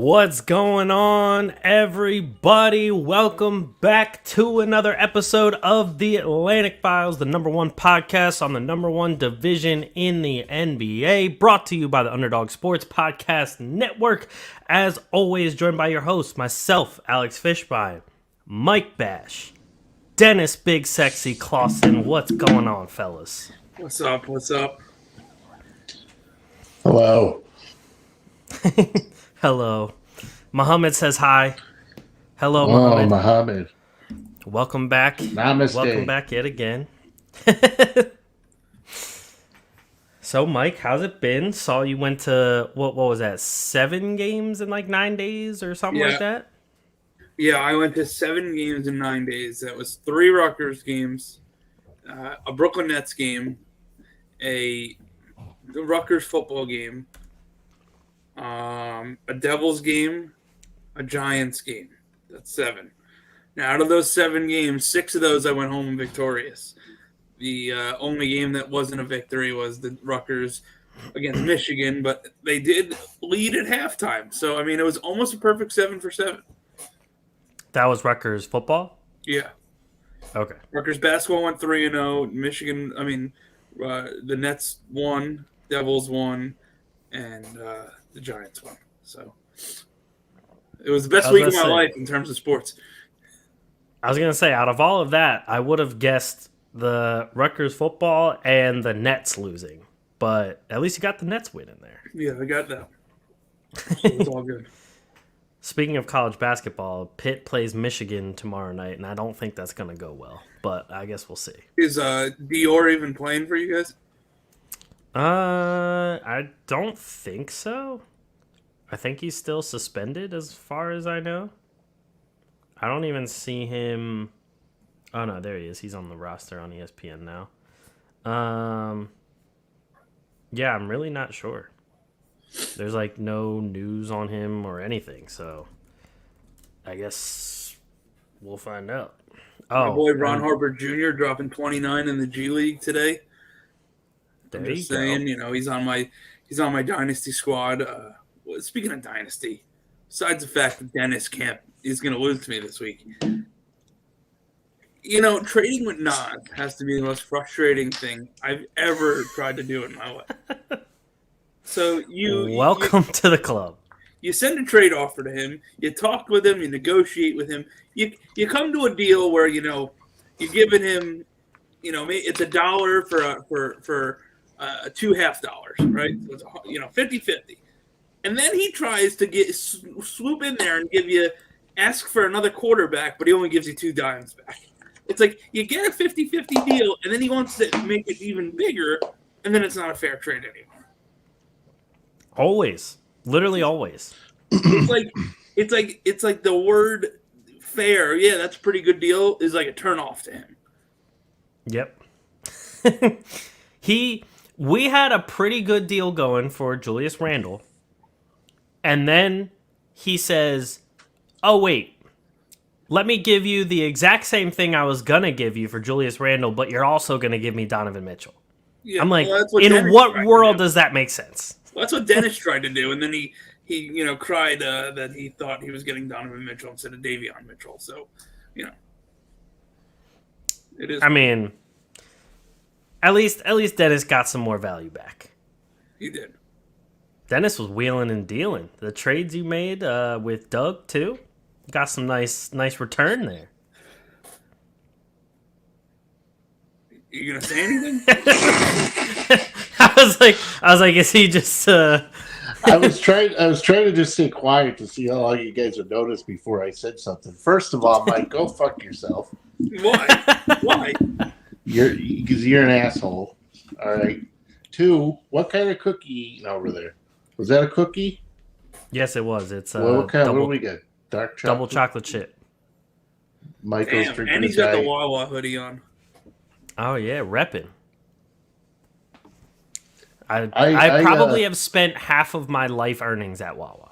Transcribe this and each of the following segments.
What's going on, everybody? Welcome back to another episode of the Atlantic Files, the number one podcast on the number one division in the NBA, brought to you by the Underdog Sports Podcast Network. As always, joined by your host, myself, Alex Fishbein, Mike Bash, Dennis Big Sexy Clausen. What's going on, fellas? What's up? What's up? Hello. Hello. Muhammad says hi. Hello, Muhammad. Muhammad. Welcome back. Namaste. Welcome back yet again. So, Mike, how's it been? Saw you went to, what was that, 7 games in like 9 days or something like that? Yeah, I went to 7 games in 9 days. That was 3 Rutgers games, a Brooklyn Nets game, a Rutgers football game, a Devils game, a Giants game. That's 7. Now, out of those 7 games, 6 of those I went home victorious. The only game that wasn't a victory was the Rutgers against Michigan, but they did lead at halftime. So, I mean, it was almost a perfect 7 for 7. That was Rutgers football? Yeah. Okay. Rutgers basketball went 3-0. Michigan, the Nets won, Devils won, and the Giants won. So it was the best week of my life in terms of sports. I was going to say, out of all of that, I would have guessed the Rutgers football and the Nets losing. But at least you got the Nets win in there. Yeah, I got that. So it's all good. Speaking of college basketball, Pitt plays Michigan tomorrow night, and I don't think that's going to go well. But I guess we'll see. Is Dior even playing for you guys? I don't think so. I think he's still suspended as far as I know. I don't even see him. Oh, no, there he is. He's on the roster on ESPN now. Yeah, I'm really not sure. There's like no news on him or anything, so I guess we'll find out. My boy Ron Harper Jr. dropping 29 in the G League today. I'm just saying, he's on my dynasty squad. Speaking of dynasty, besides the fact that Dennis is going to lose to me this week, trading with Nas has to be the most frustrating thing I've ever tried to do in my life. So welcome to the club. You send a trade offer to him. You talk with him. You negotiate with him. You come to a deal where you're giving him, it's $1 for 2 $half, right? So it's 50-50. And then he tries to swoop in there and ask for another quarterback, but he only gives you 2 dimes back. It's like you get a 50-50 deal, and then he wants to make it even bigger, and then it's not a fair trade anymore. Always, literally always. It's like the word fair. Yeah, that's a pretty good deal. Is like a turnoff to him. Yep. We had a pretty good deal going for Julius Randle, and then he says, "Oh wait, let me give you the exact same thing I was gonna give you for Julius Randle, but you're also gonna give me Donovan Mitchell." Yeah, I'm like, in what world does that make sense? Well, that's what Dennis tried to do, and then he cried that he thought he was getting Donovan Mitchell instead of Davion Mitchell. So, it is. I mean, at least Dennis got some more value back. He did. Dennis was wheeling and dealing. The trades you made with Doug too, got some nice return there. You gonna say anything? I was like, is he just? I was trying to just stay quiet to see how long you guys would notice before I said something. First of all, Mike, go fuck yourself. Why? Because you're an asshole. All right. 2, what kind of cookie you eating over there? Was that a cookie? Yes, it was. It's what do we get? Dark chocolate? Double chocolate chip. Michael's drinking and he's got the Wawa hoodie on. Oh yeah, repping. I probably have spent half of my life earnings at Wawa.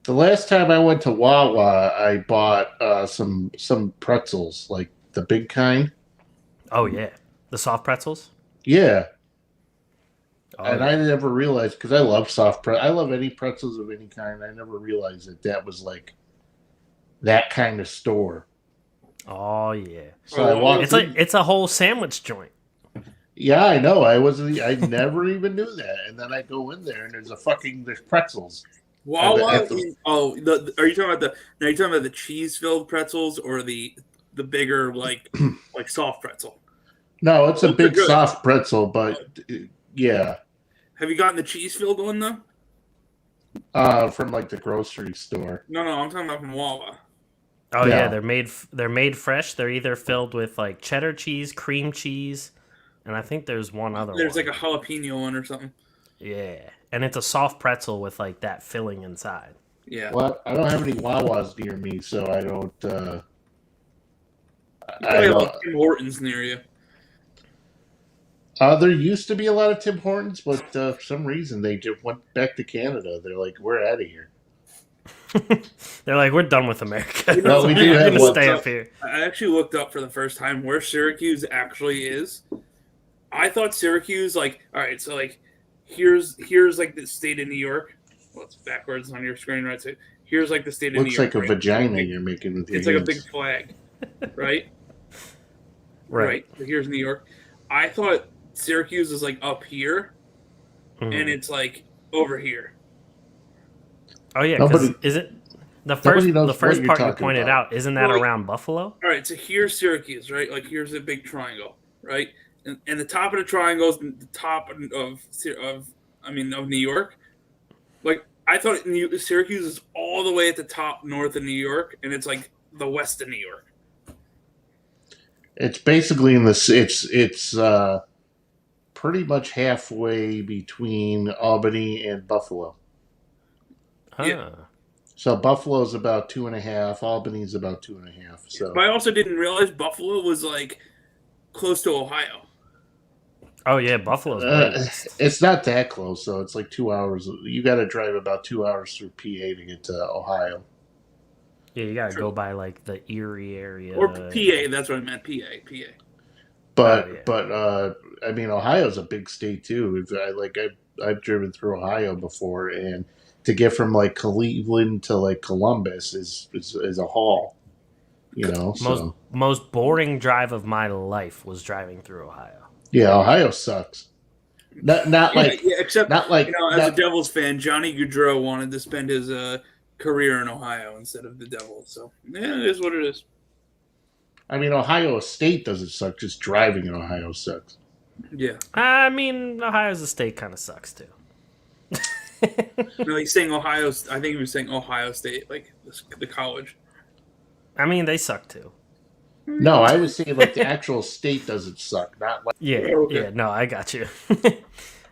The last time I went to Wawa, I bought some pretzels, like the big kind. Oh yeah, the soft pretzels. Yeah. And I never realized, because I love I love any pretzels of any kind. I never realized that was like that kind of store. Oh yeah. So I walked it's a whole sandwich joint. Yeah, I know. I never even knew that. And then I go in there and there's pretzels. Wawa. Are you talking about the cheese filled pretzels or the bigger like soft pretzel? No, it's a big soft pretzel, but yeah. Have you gotten the cheese filled one though? From like the grocery store. No, I'm talking about from Wawa. Oh yeah, they're made fresh. They're either filled with like cheddar cheese, cream cheese, and I think there's one other. There's like a jalapeno one or something. Yeah, and it's a soft pretzel with like that filling inside. Yeah. Well, I don't have any Wawas near me, so I don't. I have Tim Hortons near you. There used to be a lot of Tim Hortons, but for some reason they just went back to Canada. They're like, we're out of here. They're like, we're done with America. No, we do have one. Stay up here. I actually looked up for the first time where Syracuse actually is. I thought Syracuse, all right, so here's like the state of New York. Well, it's backwards on your screen, right? So here's like the state of New York. Looks like a vagina you're making with your hands. It's like a big flag, right? Right. So here's New York. I thought Syracuse is like up here, and it's like over here. Oh yeah, because is it the first part you pointed out? Isn't that around Buffalo? All right, so here's Syracuse, right? Like here's a big triangle, right? And the top of the triangle is the top of New York. Like I thought Syracuse is all the way at the top north of New York, and it's like the west of New York. It's basically it's pretty much halfway between Albany and Buffalo. Yeah. So Buffalo's about 2.5. Albany's about 2.5. So, but I also didn't realize Buffalo was like close to Ohio. Oh yeah, Buffalo's. It's not that close, so it's like 2 hours. You got to drive about 2 hours through PA to get to Ohio. Yeah, you got to go by like the Erie area or PA. That's what I meant. PA. But I mean, Ohio's a big state too. I've driven through Ohio before, and to get from like Cleveland to like Columbus is a haul. You know, most boring drive of my life was driving through Ohio. Yeah, Ohio sucks. Except not like as a Devils fan, Johnny Gaudreau wanted to spend his career in Ohio instead of the Devils. So yeah, it is what it is. I mean, Ohio State doesn't suck. Just driving in Ohio sucks. Yeah. I mean, Ohio's a state kind of sucks too. No, he's saying Ohio. I think he was saying Ohio State, like the college. I mean, they suck too. No, I was saying like the actual state doesn't suck. Not like yeah. No, I got you.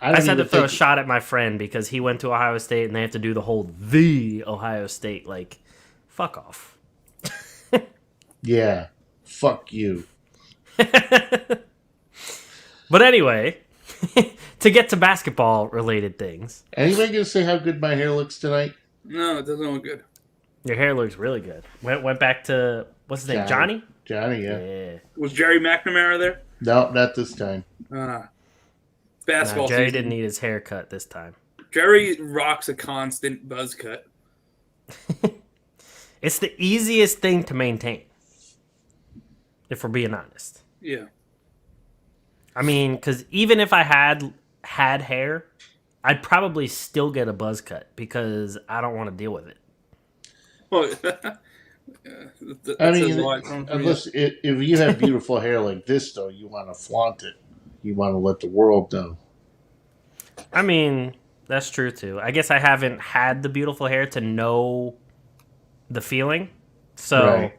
I just had to throw a shot at my friend because he went to Ohio State and they have to do the Ohio State. Like, fuck off. Yeah, fuck you. But anyway, to get to basketball related things. Anybody gonna say how good my hair looks tonight? No, it doesn't look good. Your hair looks really good. Went back to what's his name? Johnny? Johnny, yeah. Was Jerry McNamara there? No, not this time. Basketball. Jerry season. didn't need his haircut this time. Jerry rocks a constant buzz cut. It's the easiest thing to maintain, if we're being honest. Yeah. I mean, because even if I had hair, I'd probably still get a buzz cut because I don't want to deal with it. Well, I mean, unless if you have beautiful hair like this, though, you want to flaunt it. You want to let the world know. I mean, that's true, too. I guess I haven't had the beautiful hair to know the feeling. So right.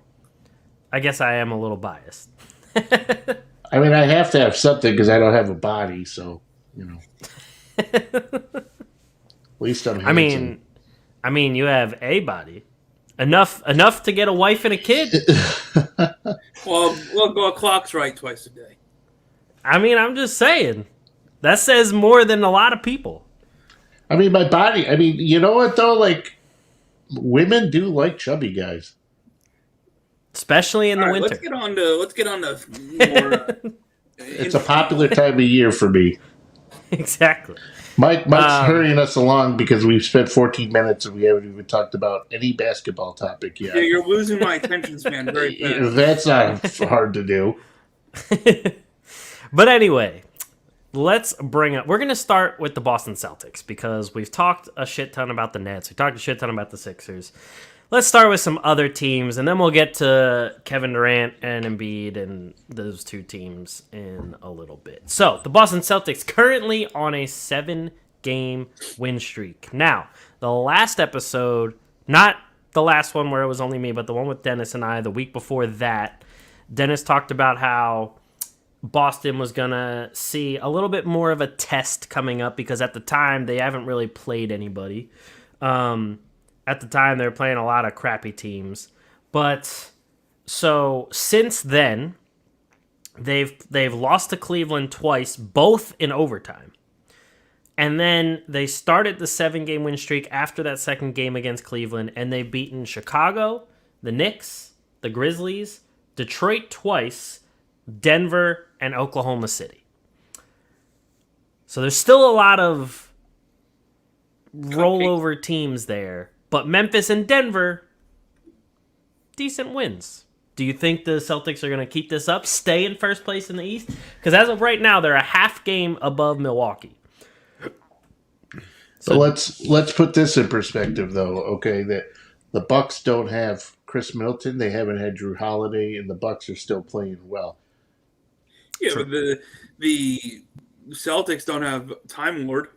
I guess I am a little biased. I mean, I have to have something because I don't have a body, so, you know. At least I'm handsome. I mean, you have a body. Enough to get a wife and a kid. Well, go clocks right twice a day. I mean, I'm just saying. That says more than a lot of people. I mean, my body. I mean, you know what though? Like, women do like chubby guys, especially in the winter. Let's get on to more. It's a popular time of year for me. Exactly. Mike's hurrying us along because we've spent 14 minutes and we haven't even talked about any basketball topic yet. Yeah, you're losing my attention span very fast. That's not hard to do. But anyway, let's bring up. We're going to start with the Boston Celtics because we've talked a shit ton about the Nets. We talked a shit ton about the Sixers. Let's start with some other teams, and then we'll get to Kevin Durant and Embiid and those two teams in a little bit. So, the Boston Celtics currently on a 7-game win streak. Now, the last episode, not the last one where it was only me, but the one with Dennis and I, the week before that, Dennis talked about how Boston was going to see a little bit more of a test coming up because at the time, they haven't really played anybody. At the time, they were playing a lot of crappy teams. But so since then, they've lost to Cleveland twice, both in overtime. And then they started the 7-game win streak after that second game against Cleveland, and they've beaten Chicago, the Knicks, the Grizzlies, Detroit twice, Denver, and Oklahoma City. So there's still a lot of rollover teams there. But Memphis and Denver, decent wins. Do you think the Celtics are going to keep this up, stay in first place in the East? Because as of right now, they're a half game above Milwaukee. So let's put this in perspective, though. Okay, that the Bucks don't have Chris Middleton, they haven't had Drew Holiday, and the Bucks are still playing well. Yeah, but the Celtics don't have Time Lord.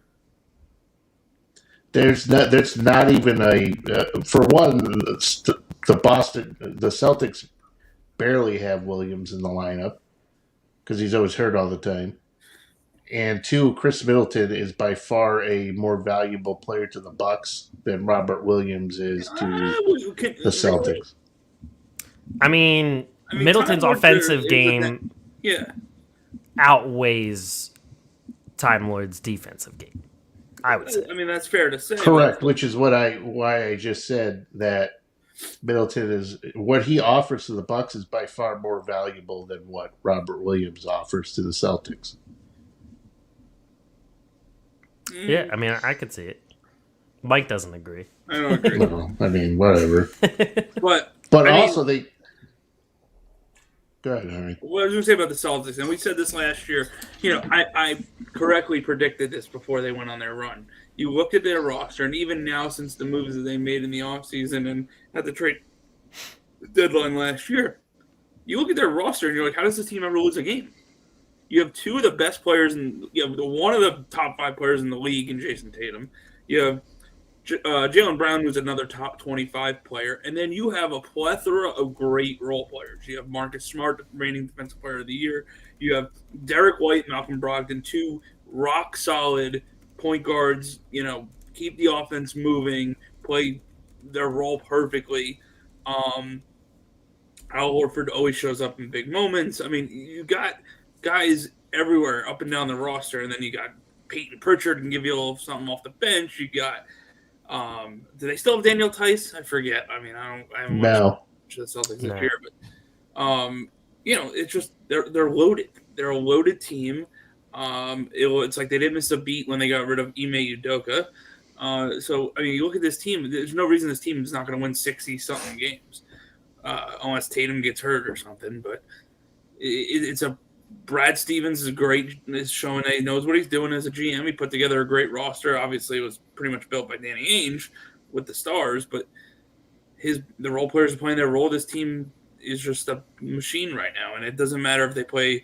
There's not even a for one, the Celtics barely have Williams in the lineup because he's always hurt all the time. And two, Chris Middleton is by far a more valuable player to the Bucks than Robert Williams is to the Celtics. I mean Middleton's offensive game outweighs Time Lord's defensive game, I would say. I mean, that's fair to say. Correct, which is why I just said that Middleton is what he offers to the Bucks is by far more valuable than what Robert Williams offers to the Celtics. Yeah, I mean, I could see it. Mike doesn't agree. I don't agree. No, I mean, whatever. But also they. Go ahead, Harry. What I was going to say about the Celtics, and we said this last year, I correctly predicted this before they went on their run. You look at their roster, and even now since the moves that they made in the offseason and at the trade deadline last year, you look at their roster, and you're like, how does this team ever lose a game? You have two of the best players, you have one of the top 5 players in the league in Jason Tatum. You have Jaylen Brown, who's another top 25 player. And then you have a plethora of great role players. You have Marcus Smart, reigning Defensive Player of the Year. You have Derek White, Malcolm Brogdon, 2 rock-solid point guards, keep the offense moving, play their role perfectly. Al Horford always shows up in big moments. I mean, you got guys everywhere up and down the roster, and then you got Peyton Pritchard can give you a little something off the bench. You got do they still have Daniel Tice? I forget. I mean, I haven't watched the Celtics this year, but it's just they're loaded. They're a loaded team. It's like they didn't miss a beat when they got rid of Ime Udoka. So I mean, you look at this team. There's no reason this team is not going to win 60-something games, unless Tatum gets hurt or something. But it's a Brad Stevens is great. Is showing that he knows what he's doing as a GM. He put together a great roster. Obviously, it was pretty much built by Danny Ainge with the stars, but the role players are playing their role. This team is just a machine right now, and it doesn't matter if they play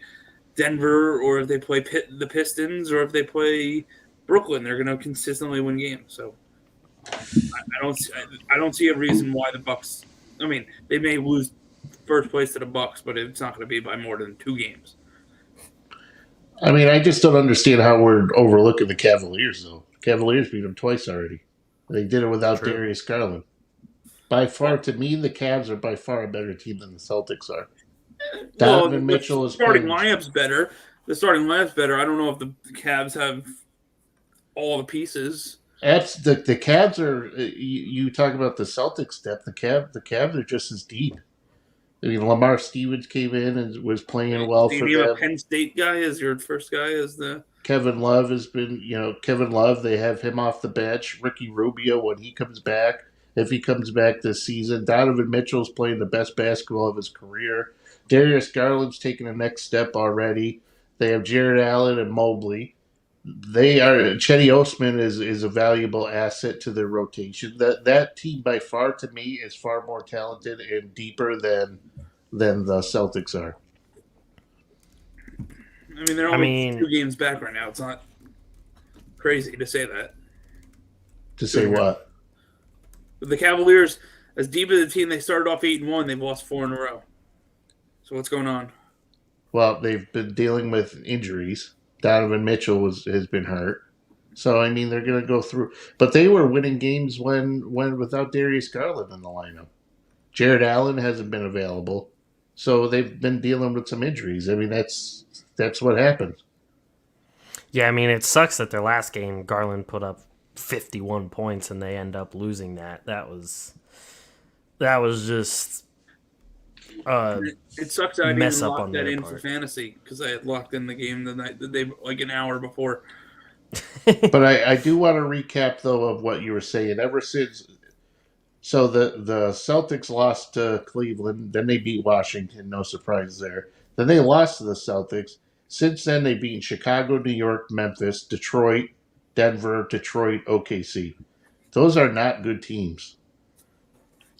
Denver or if they play the Pistons or if they play Brooklyn. They're going to consistently win games. So I don't see a reason why the Bucks. I mean, they may lose first place to the Bucks, but it's not going to be by more than 2 games. I mean, I just don't understand how we're overlooking the Cavaliers, though. Cavaliers beat them twice already. They did it without Darius Garland. By far, to me, the Cavs are by far a better team than the Celtics are. Donovan Mitchell is starting lineup's better. The starting lineup's better. I don't know if the Cavs have all the pieces. The Cavs are. You talk about the Celtics depth. The Cavs are just as deep. I mean, Lamar Stevens came in and was playing well Do you for name a them. Penn State guy as your first guy as the Kevin Love has been, Kevin Love, they have him off the bench. Ricky Rubio, when he comes back, if he comes back this season, Donovan Mitchell's playing the best basketball of his career. Darius Garland's taking the next step already. They have Jared Allen and Mobley. Chetty Osman is a valuable asset to their rotation. That team by far to me is far more talented and deeper than the Celtics are. I mean, they're only 2 games back right now. It's not crazy to say that. To say what? The Cavaliers, as deep as the team, they started off 8-1. They've lost 4 in a row. So what's going on? Well, they've been dealing with injuries. Donovan Mitchell has been hurt. So, I mean, they're going to go through. But they were winning games when without Darius Garland in the lineup. Jared Allen hasn't been available. So they've been dealing with some injuries. I mean, that's what happens. Yeah, I mean, it sucks that their last game, Garland put up 51 points and they end up losing that. That was just it sucks that I didn't even lock that in part. for fantasy because I had locked in the game the day like an hour before. But I do want to recap though of what you were saying. Ever since, so the Celtics lost to Cleveland, then they beat Washington. No surprise there. Then they lost to the Celtics. Since then, they've beaten Chicago, New York, Memphis, Detroit, Denver, Detroit, OKC. Those are not good teams.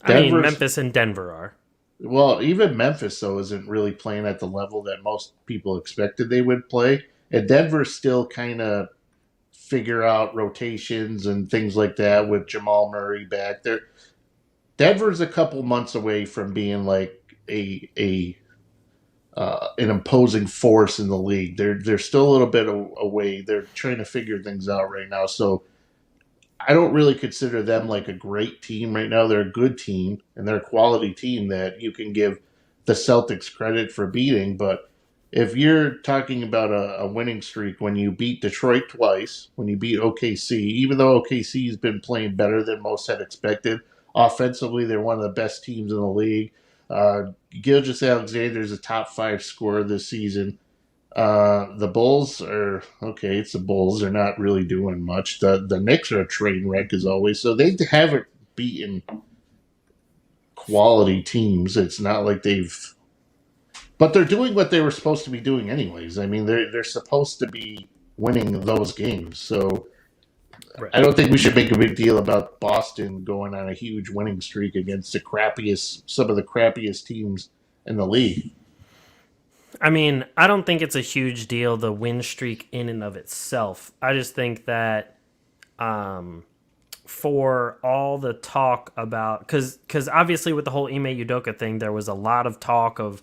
I mean, Memphis and Denver are. Well, even Memphis, though, isn't really playing at the level that most people expected they would play. And Denver's still kind of figure out rotations and things like that with Jamal Murray back there. Denver's a couple months away from being like an imposing force in the league. They're still a little bit away. They're trying to figure things out right now. So I don't really consider them like a great team right now. They're a good team and they're a quality team that you can give the Celtics credit for beating. But if you're talking about a winning streak, when you beat Detroit twice, when you beat OKC, even though OKC has been playing better than most had expected, offensively they're one of the best teams in the league. Gilgeous-Alexander is a top 5 scorer this season. The Bulls are okay. It's the Bulls. They're not really doing much. The Knicks are a train wreck as always. So they haven't beaten quality teams. It's not like but they're doing what they were supposed to be doing anyways. I mean, they're supposed to be winning those games. So right. I don't think we should make a big deal about Boston going on a huge winning streak against some of the crappiest teams in the league. I mean, I don't think it's a huge deal, the win streak in and of itself. I just think that for all the talk about, because obviously with the whole Ime Udoka thing, there was a lot of talk of,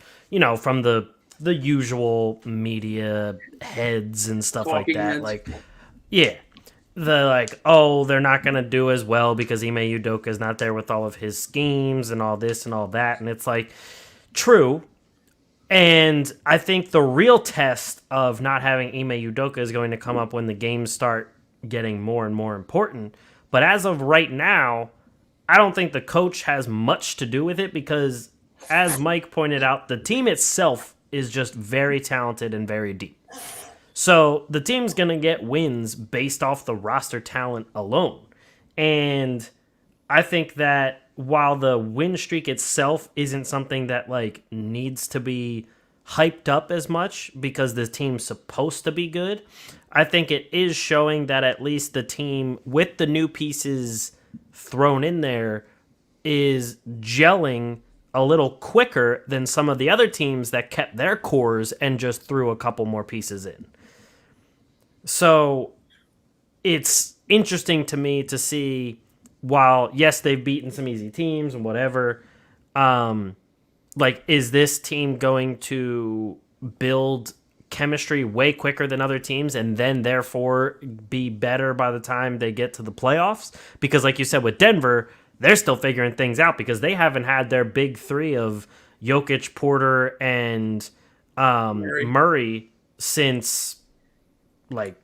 from the usual media heads and stuff like that. Heads. Like, yeah. They're not going to do as well because Ime Udoka is not there with all of his schemes and all this and all that. And it's like, true. And I think the real test of not having Ime Udoka is going to come up when the games start getting more and more important. But as of right now, I don't think the coach has much to do with it because, as Mike pointed out, the team itself is just very talented and very deep. So the team's going to get wins based off the roster talent alone. And I think that while the win streak itself isn't something that needs to be hyped up as much because the team's supposed to be good, I think it is showing that at least the team with the new pieces thrown in there is gelling a little quicker than some of the other teams that kept their cores and just threw a couple more pieces in. So it's interesting to me to see, while yes, they've beaten some easy teams and whatever, is this team going to build chemistry way quicker than other teams and then therefore be better by the time they get to the playoffs? Because like you said with Denver, they're still figuring things out because they haven't had their big three of Jokic, Porter, and Murray since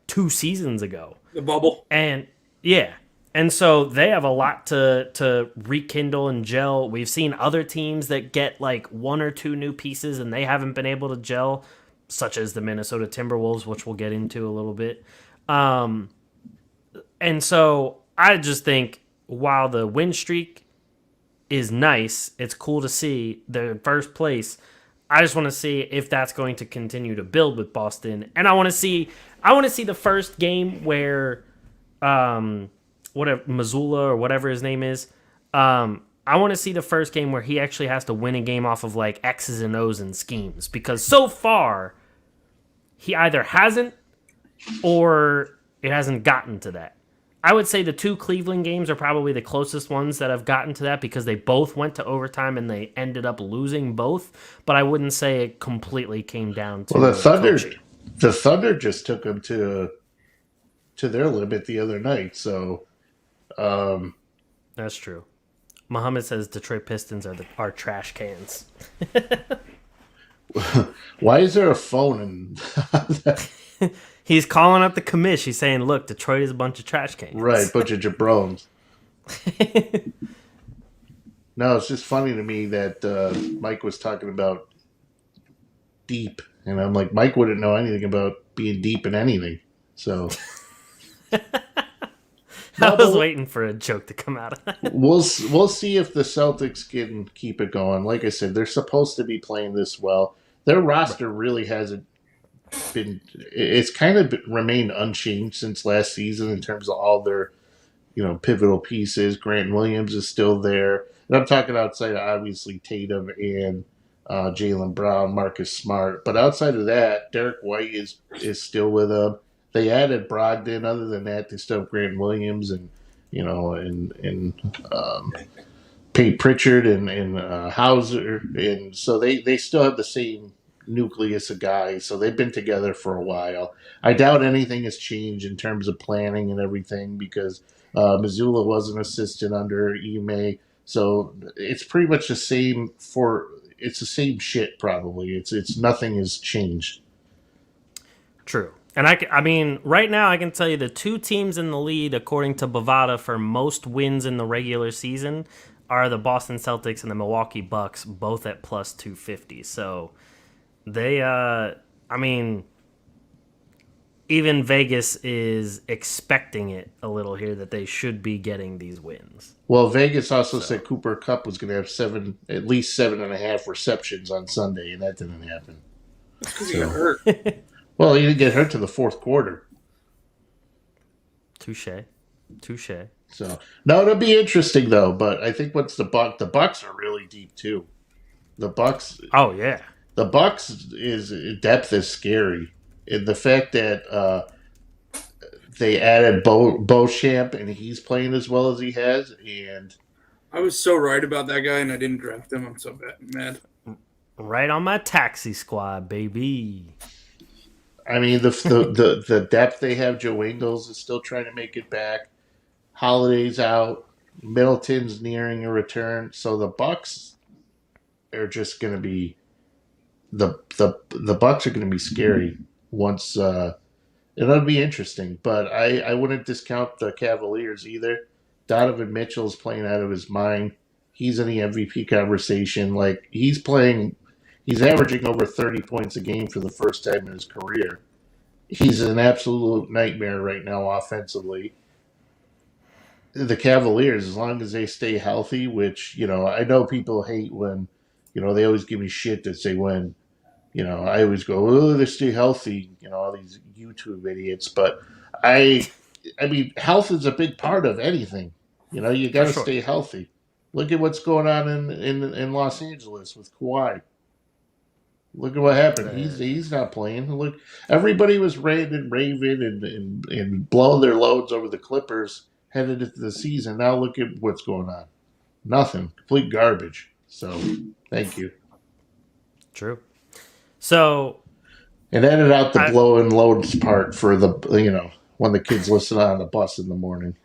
2 seasons ago. The bubble. And yeah. And so they have a lot to rekindle and gel. We've seen other teams that get like one or two new pieces and they haven't been able to gel, such as the Minnesota Timberwolves, which we'll get into a little bit. And so I just think while the win streak is nice, it's cool to see the first place. I just want to see if that's going to continue to build with Boston, and I want to see the first game where, whatever Missoula or whatever his name is, I want to see the first game where he actually has to win a game off of like X's and O's and schemes, because so far he either hasn't or it hasn't gotten to that. I would say the two Cleveland games are probably the closest ones that have gotten to that because they both went to overtime and they ended up losing both. But I wouldn't say it completely came down to the Thunder just took them to their limit the other night. So that's true. Muhammad says Detroit Pistons are trash cans. Why is there a phone in? He's calling up the commish. He's saying, look, Detroit is a bunch of trash cans. Right, bunch of jabrones. No, it's just funny to me that Mike was talking about deep. And I'm like, Mike wouldn't know anything about being deep in anything. So I was waiting for a joke to come out of that. We'll see if the Celtics can keep it going. Like I said, they're supposed to be playing this well. Their roster really hasn't been. It's kind of remained unchanged since last season in terms of all their, pivotal pieces. Grant Williams is still there, and I'm talking outside of obviously Tatum and Jaylen Brown, Marcus Smart. But outside of that, Derek White is still with them. They added Brogdon. Other than that, they still have Grant Williams and Pete Pritchard and Hauser, and so they still have the same nucleus of guys. So they've been together for a while. I doubt anything has changed in terms of planning and everything because Missoula was an assistant under Ime, so it's pretty much the same it's the same shit probably. It's nothing has changed. True. And I mean, right now I can tell you the two teams in the lead, according to Bovada, for most wins in the regular season are the Boston Celtics and the Milwaukee Bucks, both at plus 250. So they, even Vegas is expecting it a little here that they should be getting these wins. Well, Vegas also said Cooper Kupp was going to have at least 7.5 receptions on Sunday, and that didn't happen. Because he got hurt. Well, he didn't get hurt to the fourth quarter. Touche. So no, it'll be interesting though. But I think once the Bucks are really deep too. The Bucks. Oh yeah. The Bucks depth is scary. And the fact that they added Beauchamp and he's playing as well as he has, and I was so right about that guy, and I didn't draft him. I'm so mad. Right on my taxi squad, baby. I mean, the depth they have. Joe Ingles is still trying to make it back. Holiday's out. Middleton's nearing a return. So the Bucks are just going to be the Bucks are going to be scary once. It'll be interesting, but I wouldn't discount the Cavaliers either. Donovan Mitchell's playing out of his mind. He's in the MVP conversation. Like he's averaging over 30 points a game for the first time in his career. He's an absolute nightmare right now offensively. The Cavaliers, as long as they stay healthy, which, I know people hate when, they always give me shit that say when, I always go, oh, they stay healthy, all these YouTube idiots. But I mean, health is a big part of anything. You got to stay healthy. Look at what's going on in Los Angeles with Kawhi. Look at what happened. He's not playing. Look, everybody was raving and blowing their loads over the Clippers headed into the season. Now look at what's going on. Nothing. Complete garbage. So, thank you. True. So, and edit out the blowing loads part for the when the kids listen on the bus in the morning.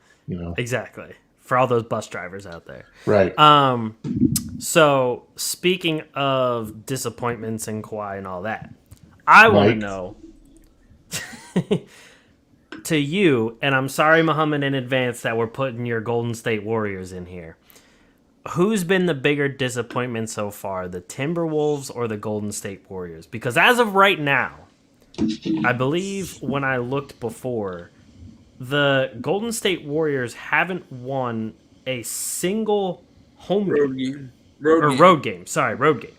Exactly. For all those bus drivers out there. Right. So, speaking of disappointments and Kawhi and all that, I want to know to you, and I'm sorry, Muhammad, in advance that we're putting your Golden State Warriors in here. Who's been the bigger disappointment so far, the Timberwolves or the Golden State Warriors? Because as of right now, I believe when I looked before, the Golden State Warriors haven't won a single home Road game. game. Road game. Sorry, road game.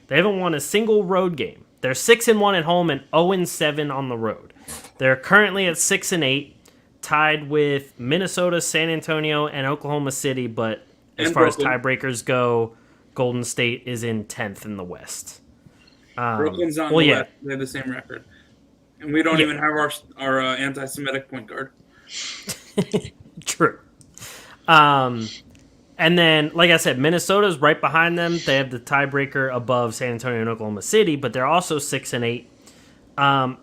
They haven't won a single road game. They're 6-1 at home and 0-7 on the road. They're currently at 6-8, tied with Minnesota, San Antonio, and Oklahoma City. But as far as tiebreakers go, Golden State is in 10th in the West. Brooklyn's not in the West. They have the same record, and we don't even have our anti-Semitic point guard. True. And then, like I said, Minnesota's right behind them. They have the tiebreaker above San Antonio and Oklahoma City, but they're also 6-8.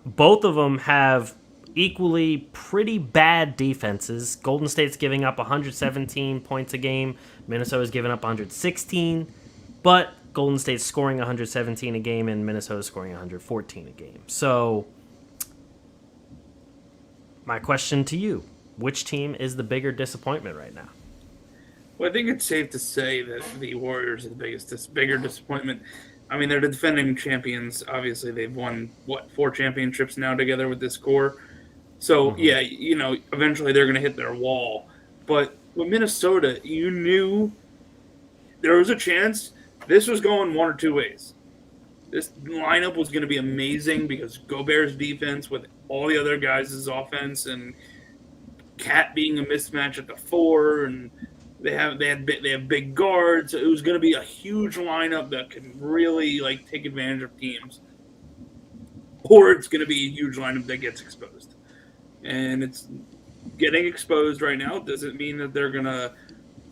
Both of them have equally pretty bad defenses. Golden State's giving up 117 points a game. Minnesota's giving up 116. But Golden State's scoring 117 a game, and Minnesota's scoring 114 a game. So, my question to you, which team is the bigger disappointment right now? Well, I think it's safe to say that the Warriors are the bigger disappointment. I mean, they're the defending champions. Obviously, they've won, 4 championships now together with this core. So, yeah, eventually they're going to hit their wall. But with Minnesota, you knew there was a chance this was going one or two ways. This lineup was going to be amazing because Gobert's defense with all the other guys' offense and Cat being a mismatch at the 4 and they have big guards. It was going to be a huge lineup that could really take advantage of teams, or it's going to be a huge lineup that gets exposed. And it's getting exposed right now. Does it mean that they're going to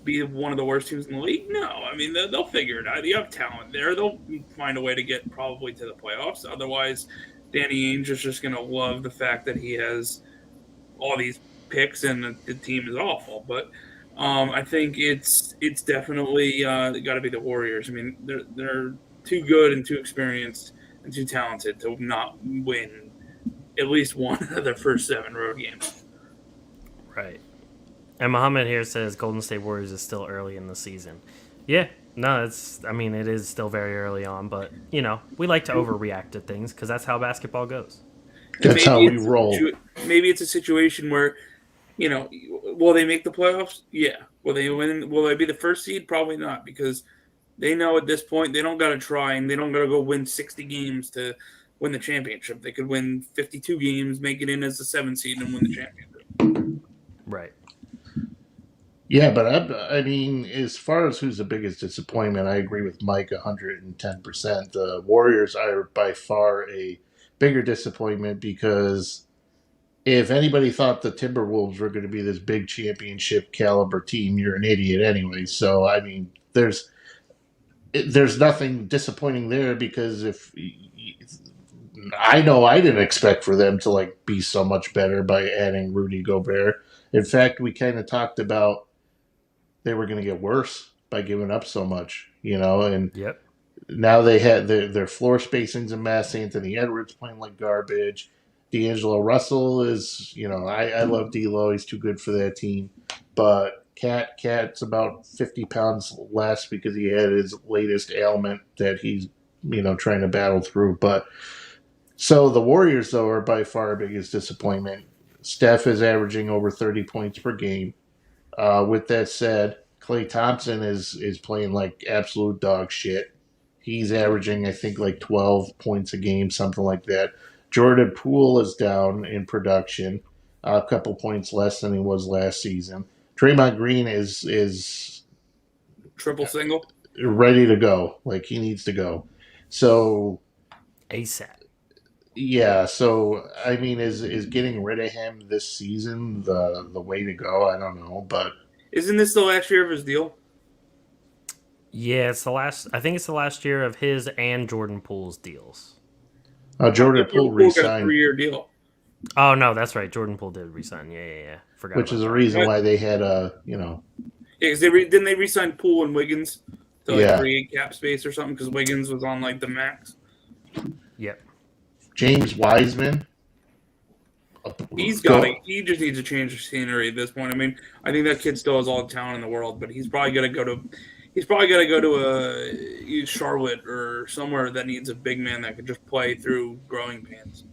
be one of the worst teams in the league? No. I mean, they'll figure it out. You have talent there. They'll find a way to get probably to the playoffs. Otherwise, Danny Ainge is just going to love the fact that he has all these picks and the team is awful. But I think it's definitely got to be the Warriors. I mean, they're too good and too experienced and too talented to not win at least one of their first 7 road games. Right. And Muhammad here says Golden State Warriors is still early in the season. Yeah, no, it is still very early on, but, we like to overreact to things because that's how basketball goes. That's how we roll. Maybe it's a situation where, will they make the playoffs? Yeah. Will they win? Will they be the first seed? Probably not, because they know at this point they don't got to try and they don't got to go win 60 games to win the championship. They could win 52 games, make it in as the 7th seed, and win the championship. Right. Yeah, but I mean, as far as who's the biggest disappointment, I agree with Mike 110%. The Warriors are by far a bigger disappointment because if anybody thought the Timberwolves were going to be this big championship caliber team, you're an idiot anyway. So, I mean, there's nothing disappointing there because I know I didn't expect for them to be so much better by adding Rudy Gobert. In fact, we kind of talked about they were going to get worse by giving up so much, and yep. Now they had their floor spacing's a mess. Anthony Edwards playing like garbage. D'Angelo Russell is, I love D'Lo. He's too good for that team. But Cat's about 50 pounds less because he had his latest ailment that he's, trying to battle through. But so the Warriors, though, are by far our biggest disappointment. Steph is averaging over 30 points per game. With that said, Klay Thompson is playing like absolute dog shit. He's averaging, I think, 12 points a game, something like that. Jordan Poole is down in production, a couple points less than he was last season. Draymond Green is triple single, ready to go. He needs to go. So ASAP. Yeah. So I mean, is getting rid of him this season the way to go? I don't know, but isn't this the last year of his deal? Yeah, it's the last. I think it's the last year of his and Jordan Poole's deals. Jordan Poole re-signed. Got a 3-year deal. Oh no, that's right. Jordan Poole did resign. Yeah. Forgot. Which is the reason why they had Yeah, because didn't they re-sign Poole and Wiggins to create cap space or something? Because Wiggins was on the max. Yep. James Wiseman, He just needs to change the scenery at this point. I mean, I think that kid still has all the talent in the world, but he's probably gonna go to Charlotte or somewhere that needs a big man that can just play through growing pains.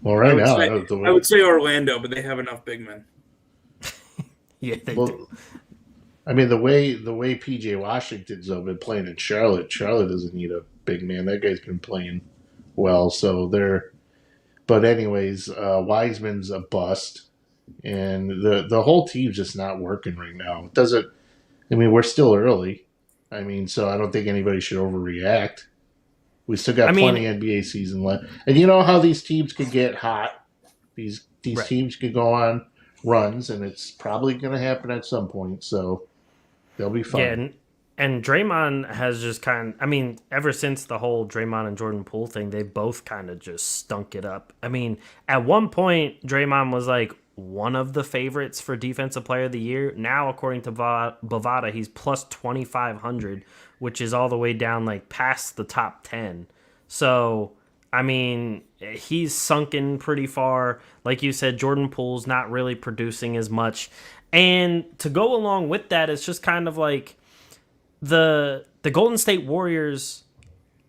Well, right now, I would say Orlando, but they have enough big men. Yeah, they do. I mean, the way PJ Washington's been playing in Charlotte doesn't need a big man. That guy's been playing well, so they're. But anyways, Wiseman's a bust, and the whole team's just not working right now. It doesn't. I mean, we're still early. I mean, so I don't think anybody should overreact. We still got plenty of NBA season left, and you know how these teams could get hot. These right. teams could go on runs, and it's probably going to happen at some point. So they'll be fun. Yeah, and Draymond has just ever since the whole Draymond and Jordan Poole thing, they both kind of just stunk it up. I mean, at one point, Draymond was like one of the favorites for Defensive Player of the Year. Now, according to Bovada, he's plus 2,500, which is all the way down like past the top 10. So, I mean, he's sunken pretty far. Like you said, Jordan Poole's not really producing as much. And to go along with that, it's just kind of like the Golden State Warriors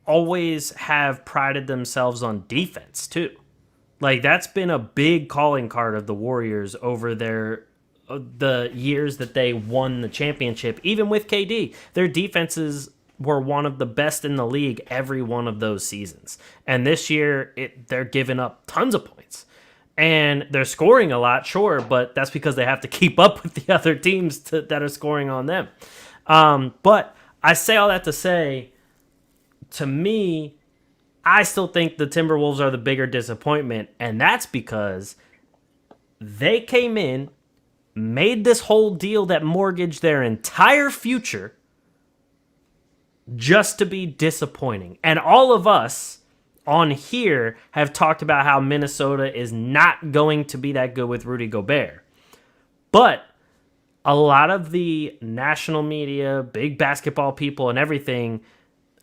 always have prided themselves on defense, too. Like, that's been a big calling card of the Warriors over the years that they won the championship. Even with KD, their defenses were one of the best in the league every one of those seasons. And this year, they're giving up tons of points. And they're scoring a lot, sure, but that's because they have to keep up with the other teams that are scoring on them. But I say all that to say, to me, I still think the Timberwolves are the bigger disappointment, and that's because they came in, made this whole deal that mortgaged their entire future just to be disappointing. And all of us on here have talked about how Minnesota is not going to be that good with Rudy Gobert. But a lot of the national media, big basketball people and everything,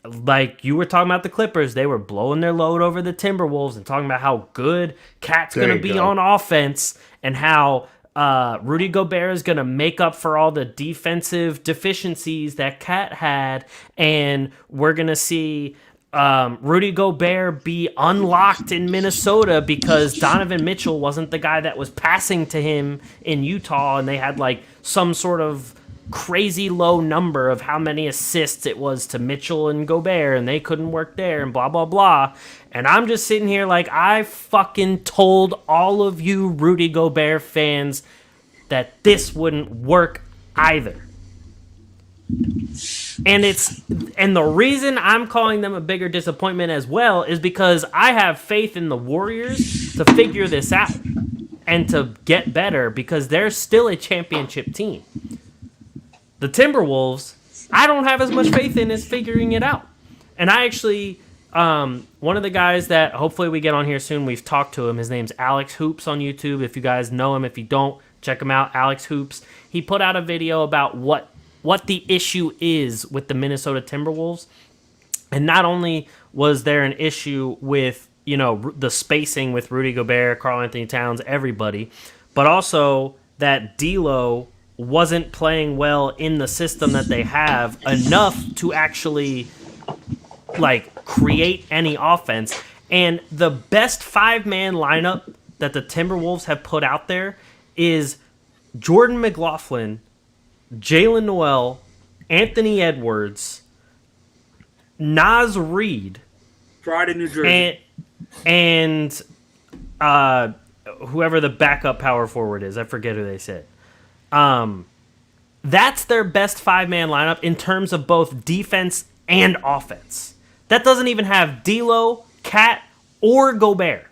like you were talking about the Clippers, they were blowing their load over the Timberwolves and talking about how good Cat's going to be on offense and how Rudy Gobert is going to make up for all the defensive deficiencies that Cat had, and we're going to see Rudy Gobert be unlocked in Minnesota because Donovan Mitchell wasn't the guy that was passing to him in Utah, and they had like some sort of crazy low number of how many assists it was to Mitchell and Gobert, and they couldn't work there, and blah, blah, blah. And I'm just sitting here like, I fucking told all of you Rudy Gobert fans that this wouldn't work either. And the reason I'm calling them a bigger disappointment as well is because I have faith in the Warriors to figure this out and to get better because they're still a championship team. The Timberwolves, I don't have as much faith in as figuring it out. And I actually, one of the guys that hopefully we get on here soon, we've talked to him. His name's Alex Hoops on YouTube. If you guys know him, if you don't, check him out, Alex Hoops. He put out a video about what the issue is with the Minnesota Timberwolves. And not only was there an issue with, the spacing with Rudy Gobert, Karl Anthony Towns, everybody, but also that D'Lo wasn't playing well in the system that they have enough to actually create any offense. And the best 5-man lineup that the Timberwolves have put out there is Jordan McLaughlin, Jalen Noel, Anthony Edwards, Naz Reid, Pride in New Jersey, and whoever the backup power forward is. I forget who they said. That's their best 5-man lineup in terms of both defense and offense. That doesn't even have D'Lo, Cat, or Gobert.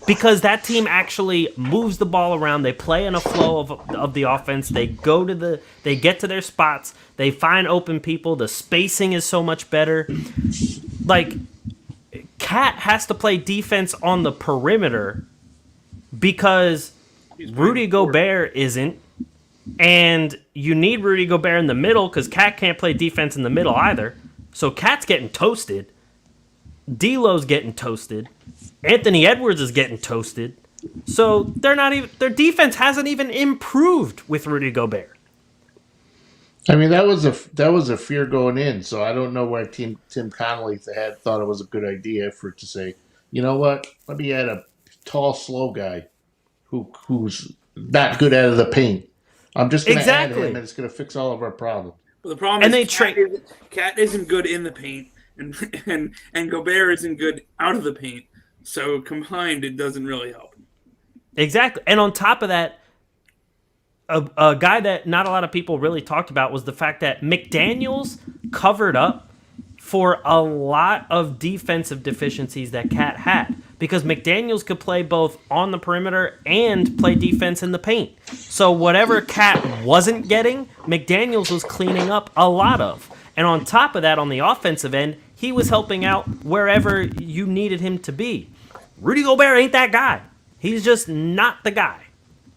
Because that team actually moves the ball around. They play in a flow of the offense. They get to their spots. They find open people. The spacing is so much better. Cat has to play defense on the perimeter because Rudy Gobert isn't. And you need Rudy Gobert in the middle because Cat can't play defense in the middle either. So Cat's getting toasted. D'Lo's getting toasted. Anthony Edwards is getting toasted. So they're not even their defense hasn't even improved with Rudy Gobert. I mean, that was a fear going in, so I don't know why Tim Connolly thought it was a good idea for it to say, you know what, let me add a tall, slow guy who's not good out of the paint. I'm just going to add him, and it's going to fix all of our problems. But the problem is Cat isn't good in the paint, and Gobert isn't good out of the paint. So combined, it doesn't really help. Exactly. And on top of that, a guy that not a lot of people really talked about was the fact that McDaniels covered up for a lot of defensive deficiencies that Cat had. Because McDaniels could play both on the perimeter and play defense in the paint. So whatever Cat wasn't getting, McDaniels was cleaning up a lot of. And on top of that, on the offensive end, he was helping out wherever you needed him to be. Rudy Gobert ain't that guy. He's just not the guy.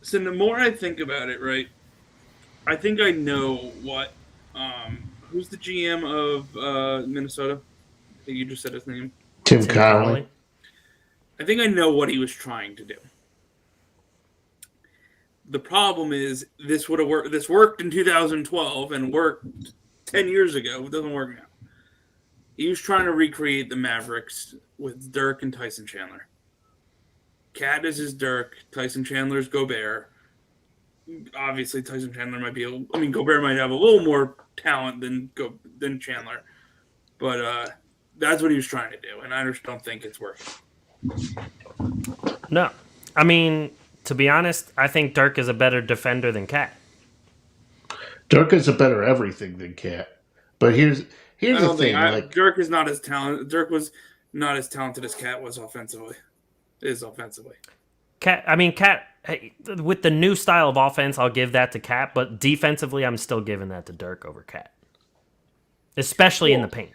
So the more I think about it, right, I think I know what. Who's the GM of Minnesota? I think you just said his name. Tim Connolly. I think I know what he was trying to do. The problem is this would have worked. This worked in 2012 and worked 10 years ago. It doesn't work now. He was trying to recreate the Mavericks with Dirk and Tyson Chandler. Cat is his Dirk. Tyson Chandler's Gobert. Obviously, Tyson Chandler might be. Gobert might have a little more talent than Chandler, but that's what he was trying to do, and I just don't think it's working. No. I mean, to be honest, I think Dirk is a better defender than Cat. Dirk is a better everything than Cat. But here's the thing. Dirk is not as talented. Dirk was not as talented as Cat was offensively. Cat, with the new style of offense, I'll give that to Cat, but defensively, I'm still giving that to Dirk over Cat. Especially in the paint.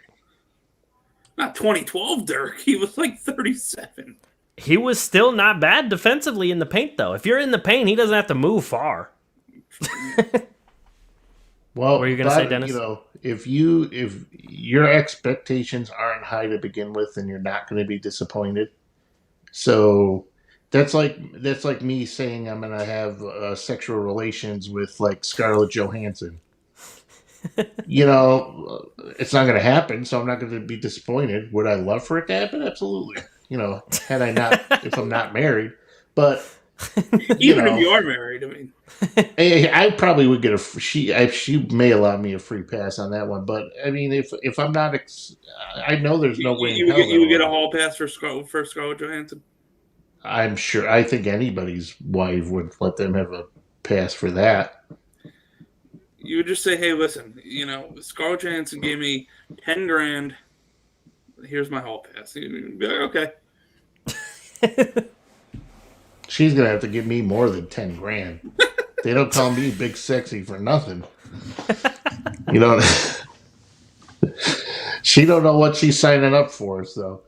Not 2012 Dirk. He was like 37. He was still not bad defensively in the paint, though. If you're in the paint, he doesn't have to move far. Well, what are you going to say, Dennis? If your expectations aren't high to begin with, then you're not going to be disappointed. So that's like me saying I'm going to have sexual relations with like Scarlett Johansson. It's not going to happen, so I'm not going to be disappointed. Would I love for it to happen? Absolutely. If I'm not married, but even if you are married, I probably would get she may allow me a free pass on that one. But I mean, if I'm not, I know there's no way you would get a hall pass for Scarlett Johansson. I'm sure. I think anybody's wife would let them have a pass for that. You would just say, "Hey, listen, Scarlett Johansson gave me $10,000. Here's my hall pass." You'd be like, okay. She's gonna have to give me more than $10,000. They don't call me Big Sexy for nothing. She don't know what she's signing up for. So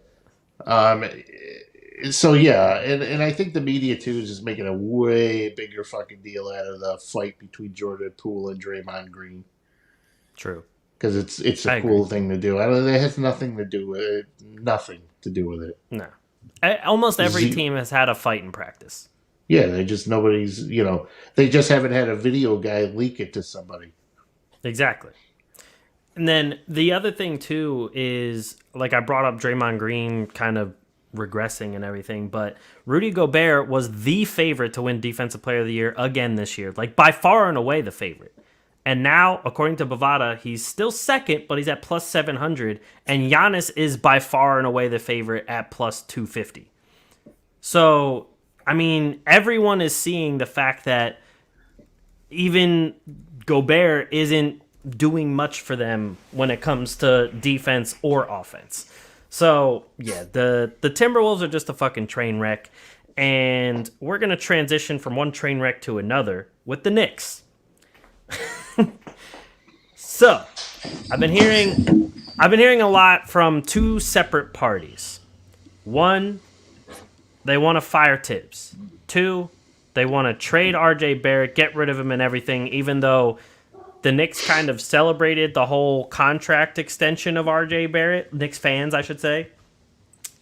yeah, and I think the media too is just making a way bigger fucking deal out of the fight between Jordan Poole and Draymond Green. True, because it's a cool thing to do. It has nothing to do with it. Nothing to do with it. No, almost every team has had a fight in practice. Yeah, they just they just haven't had a video guy leak it to somebody. Exactly. And then the other thing too is, like, I brought up Draymond Green kind of regressing and everything, but Rudy Gobert was the favorite to win Defensive Player of the Year again this year, like by far and away the favorite. And now, according to Bovada, he's still second, but he's at plus 700, and Giannis is by far and away the favorite at plus 250. So, I mean, everyone is seeing the fact that even Gobert isn't doing much for them when it comes to defense or offense. So, yeah, the Timberwolves are just a fucking train wreck, and we're going to transition from one train wreck to another with the Knicks. So, I've been hearing a lot from two separate parties. One, they want to fire Tibbs. Two, they want to trade RJ Barrett, get rid of him and everything, even though the Knicks kind of celebrated the whole contract extension of RJ Barrett. Knicks fans, I should say.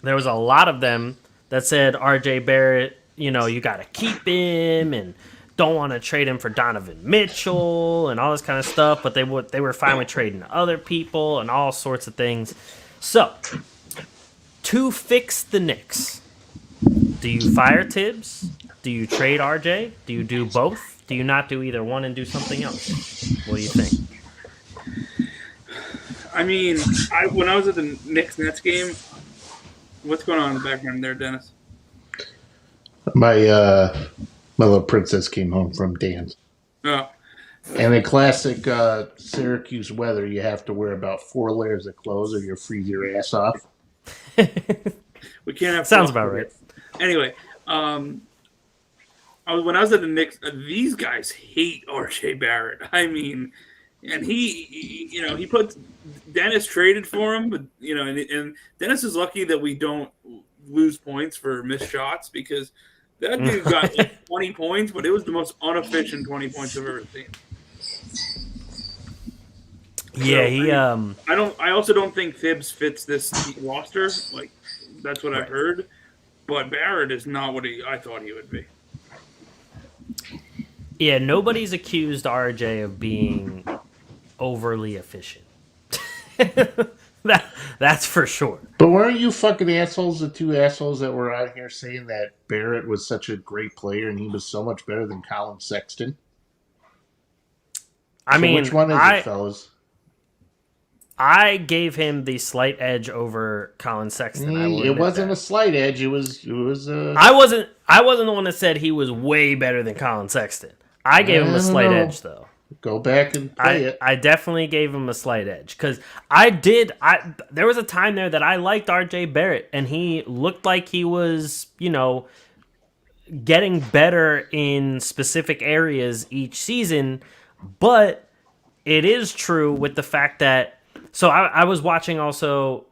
There was a lot of them that said RJ Barrett you got to keep him and don't want to trade him for Donovan Mitchell and all this kind of stuff, but they were fine with trading other people and all sorts of things. So, to fix the Knicks, do you fire Tibbs? Do you trade RJ? Do you do both? Do you not do either one and do something else? What do you think? I mean, when I was at the Knicks-Nets game, what's going on in the background there, Dennis? My little princess came home from dance. Oh. And in classic Syracuse weather, you have to wear about 4 layers of clothes or you'll freeze your ass off. We can't have. Sounds about right. Anyway, when I was at the Knicks, these guys hate RJ Barrett. I mean, and he put Dennis traded for him, but and Dennis is lucky that we don't lose points for missed shots because that dude got like 20 points, but it was the most inefficient 20 points I've ever seen. Yeah, I also don't think Thibs fits this roster. Like that's what I've heard. But Barrett is not what I thought he would be. Yeah, nobody's accused RJ of being overly efficient. That's for sure. But weren't you fucking assholes, the 2 assholes that were out here saying that Barrett was such a great player and he was so much better than Colin Sexton? I mean, which one is it, fellas? I gave him the slight edge over Colin Sexton. It wasn't a slight edge. It was. I wasn't the one that said he was way better than Colin Sexton. I gave him a slight edge, though. Go back and play it. I definitely gave him a slight edge because there was a time there that I liked RJ Barrett and he looked like he was, getting better in specific areas each season. But it is true with the fact that. So I was watching also.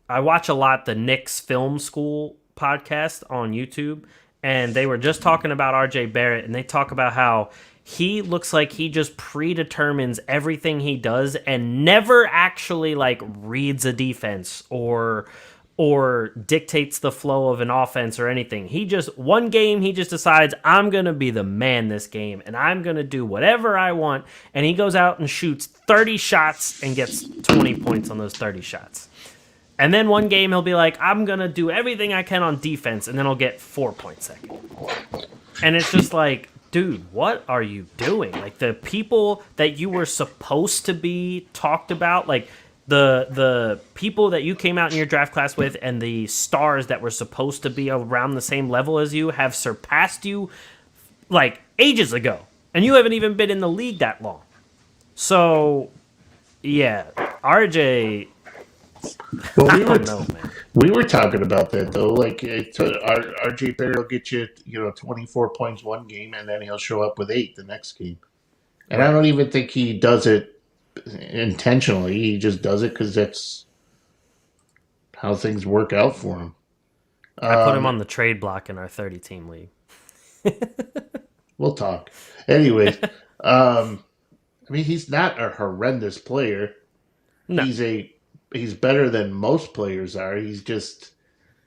I watch a lot the Knicks Film School podcast on YouTube, and they were just talking about RJ Barrett, and they talk about how he looks like he just predetermines everything he does and never actually like reads a defense or dictates the flow of an offense or anything. One game he just decides I'm going to be the man this game and I'm going to do whatever I want, and he goes out and shoots 30 shots and gets 20 points on those 30 shots. And then one game he'll be like, I'm going to do everything I can on defense, and then he'll get 4 points that game. And it's just like, dude, what are you doing? Like, the people that you were supposed to be talked about, like the people that you came out in your draft class with and the stars that were supposed to be around the same level as you have surpassed you like ages ago. And you haven't even been in the league that long. So, yeah, RJ... Well, we were talking about that though. Like RJ Barrett will get you, 24 points one game, and then he'll show up with 8 the next game. And I don't even think he does it intentionally. He just does it because that's how things work out for him. I put him on the trade block in our 30-team league. We'll talk. Anyways, I mean, he's not a horrendous player. No. He's better than most players are. He's just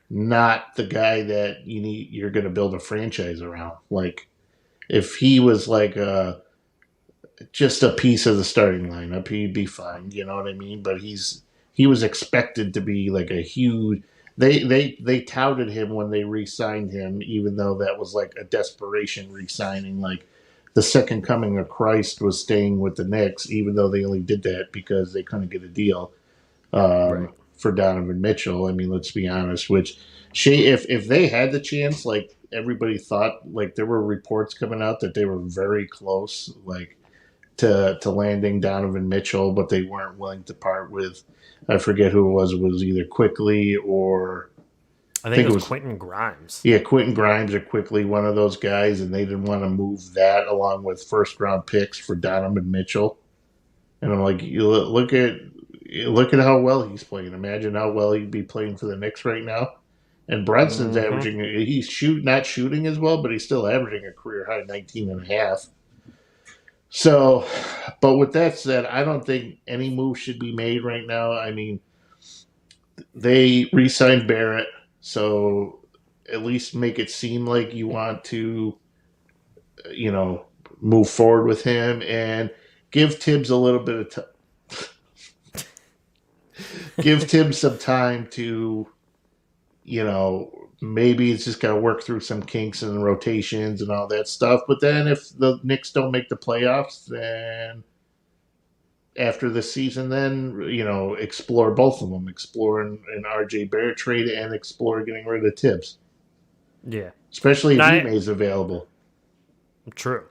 not the guy that you're going to build a franchise around. Like, if he was like just a piece of the starting lineup, he'd be fine. You know what I mean? But he was expected to be like a huge. They touted him when they re-signed him, even though that was like a desperation re-signing. Like, the second coming of Christ was staying with the Knicks, even though they only did that because they couldn't get a deal. For Donovan Mitchell. I mean, let's be honest. If they had the chance, like everybody thought, like there were reports coming out that they were very close, like to landing Donovan Mitchell, but they weren't willing to part with. I forget who it was. It was either Quickly or I think it was Quentin Grimes. Yeah, Quentin Grimes or Quickly, one of those guys, and they didn't want to move that along with first round picks for Donovan Mitchell. And I'm like, you look at how well he's playing. Imagine how well he'd be playing for the Knicks right now. And Brunson's averaging, he's not shooting as well, but he's still averaging a career high 19 and a half. So, but with that said, I don't think any move should be made right now. I mean, they re-signed Barrett, so at least make it seem like you want to, move forward with him and give Tibbs a little bit of give Tibbs some time to, maybe it's just got to work through some kinks and rotations and all that stuff. But then if the Knicks don't make the playoffs, then after the season, then, explore both of them. Explore an RJ Barrett trade and explore getting rid of Tibbs. Yeah. Especially if Ime is available. True.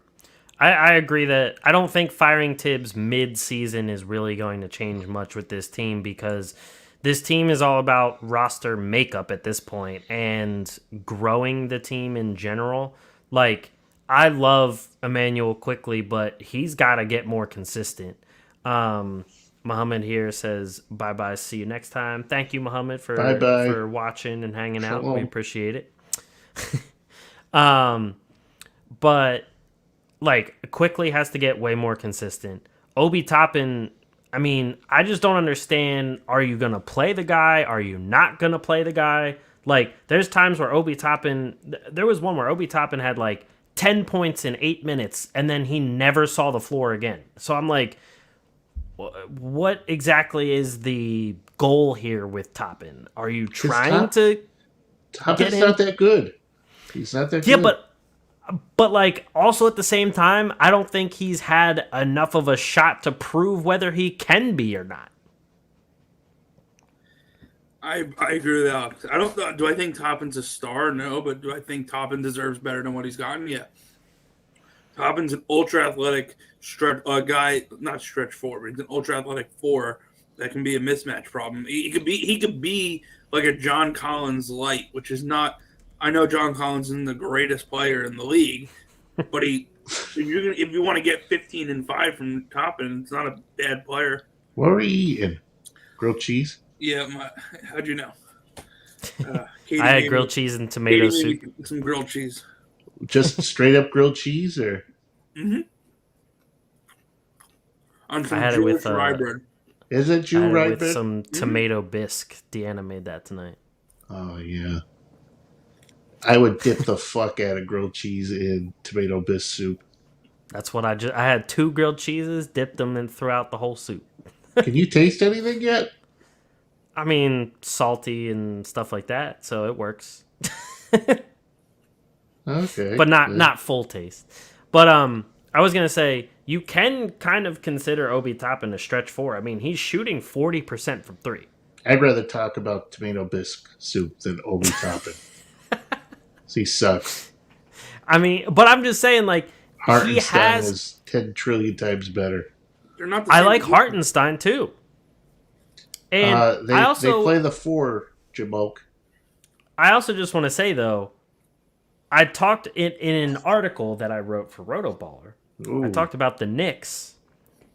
I agree that I don't think firing Tibbs mid-season is really going to change much with this team because this team is all about roster makeup at this point and growing the team in general. Like, I love Emmanuel Quickly, but he's got to get more consistent. Muhammad here says, bye-bye, see you next time. Thank you, Muhammad, for watching and hanging out. We appreciate it. But like Quickly has to get way more consistent. Obi Toppin, I mean, I just don't understand. Are you going to play the guy? Are you not going to play the guy? Like, there's times where Obi Toppin, there was one where Obi Toppin had like 10 points in 8 minutes and then he never saw the floor again. So I'm like, what exactly is the goal here with Toppin? Are you trying to Toppin's not that good. He's not that good. Yeah, but like also at the same time, I don't think he's had enough of a shot to prove whether he can be or not. I agree with Alex. Do I think Toppin's a star? No, but do I think Toppin deserves better than what he's gotten? Yeah. Toppin's an ultra athletic guy, not stretch four, but he's an ultra athletic four that can be a mismatch problem. He could be like a John Collins light, which is not. I know John Collins isn't the greatest player in the league, but if you want to get 15 and 5 from Toppin, it's not a bad player. What are you eating? Grilled cheese? Yeah, how'd you know? I had grilled cheese and tomato soup. Some grilled cheese. Just straight up grilled cheese, or? Mm-hmm. On some I had it with rye bread. Is it Jew rye bread? With some tomato bisque. Deanna made that tonight. Oh yeah. I would dip the fuck out of grilled cheese in tomato bisque soup. That's what I had 2 grilled cheeses, dipped them in throughout the whole soup. Can you taste anything yet? I mean, salty and stuff like that, so it works. Okay. But not full taste. But I was going to say, you can kind of consider Obi Toppin a stretch 4. I mean, he's shooting 40% from 3. I'd rather talk about tomato bisque soup than Obi Toppin. He sucks. I mean, but I'm just saying, like, Hartenstein is 10 trillion times better. They're not the I same like people. Hartenstein, too. And they play the 4, Jamoke. I also just want to say, though, I talked in an article that I wrote for Rotoballer. Ooh. I talked about the Knicks,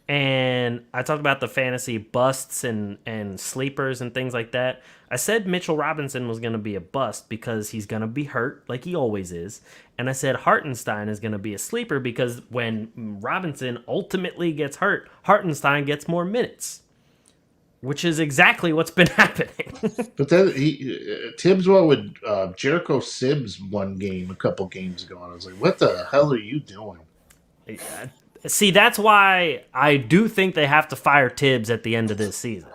and I talked about the fantasy busts and sleepers and things like that. I said Mitchell Robinson was going to be a bust because he's going to be hurt, like he always is. And I said Hartenstein is going to be a sleeper because when Robinson ultimately gets hurt, Hartenstein gets more minutes, which is exactly what's been happening. But then Tibbs won with Jericho Sims one game a couple games ago, and I was like, what the hell are you doing? See, that's why I do think they have to fire Tibbs at the end of this season.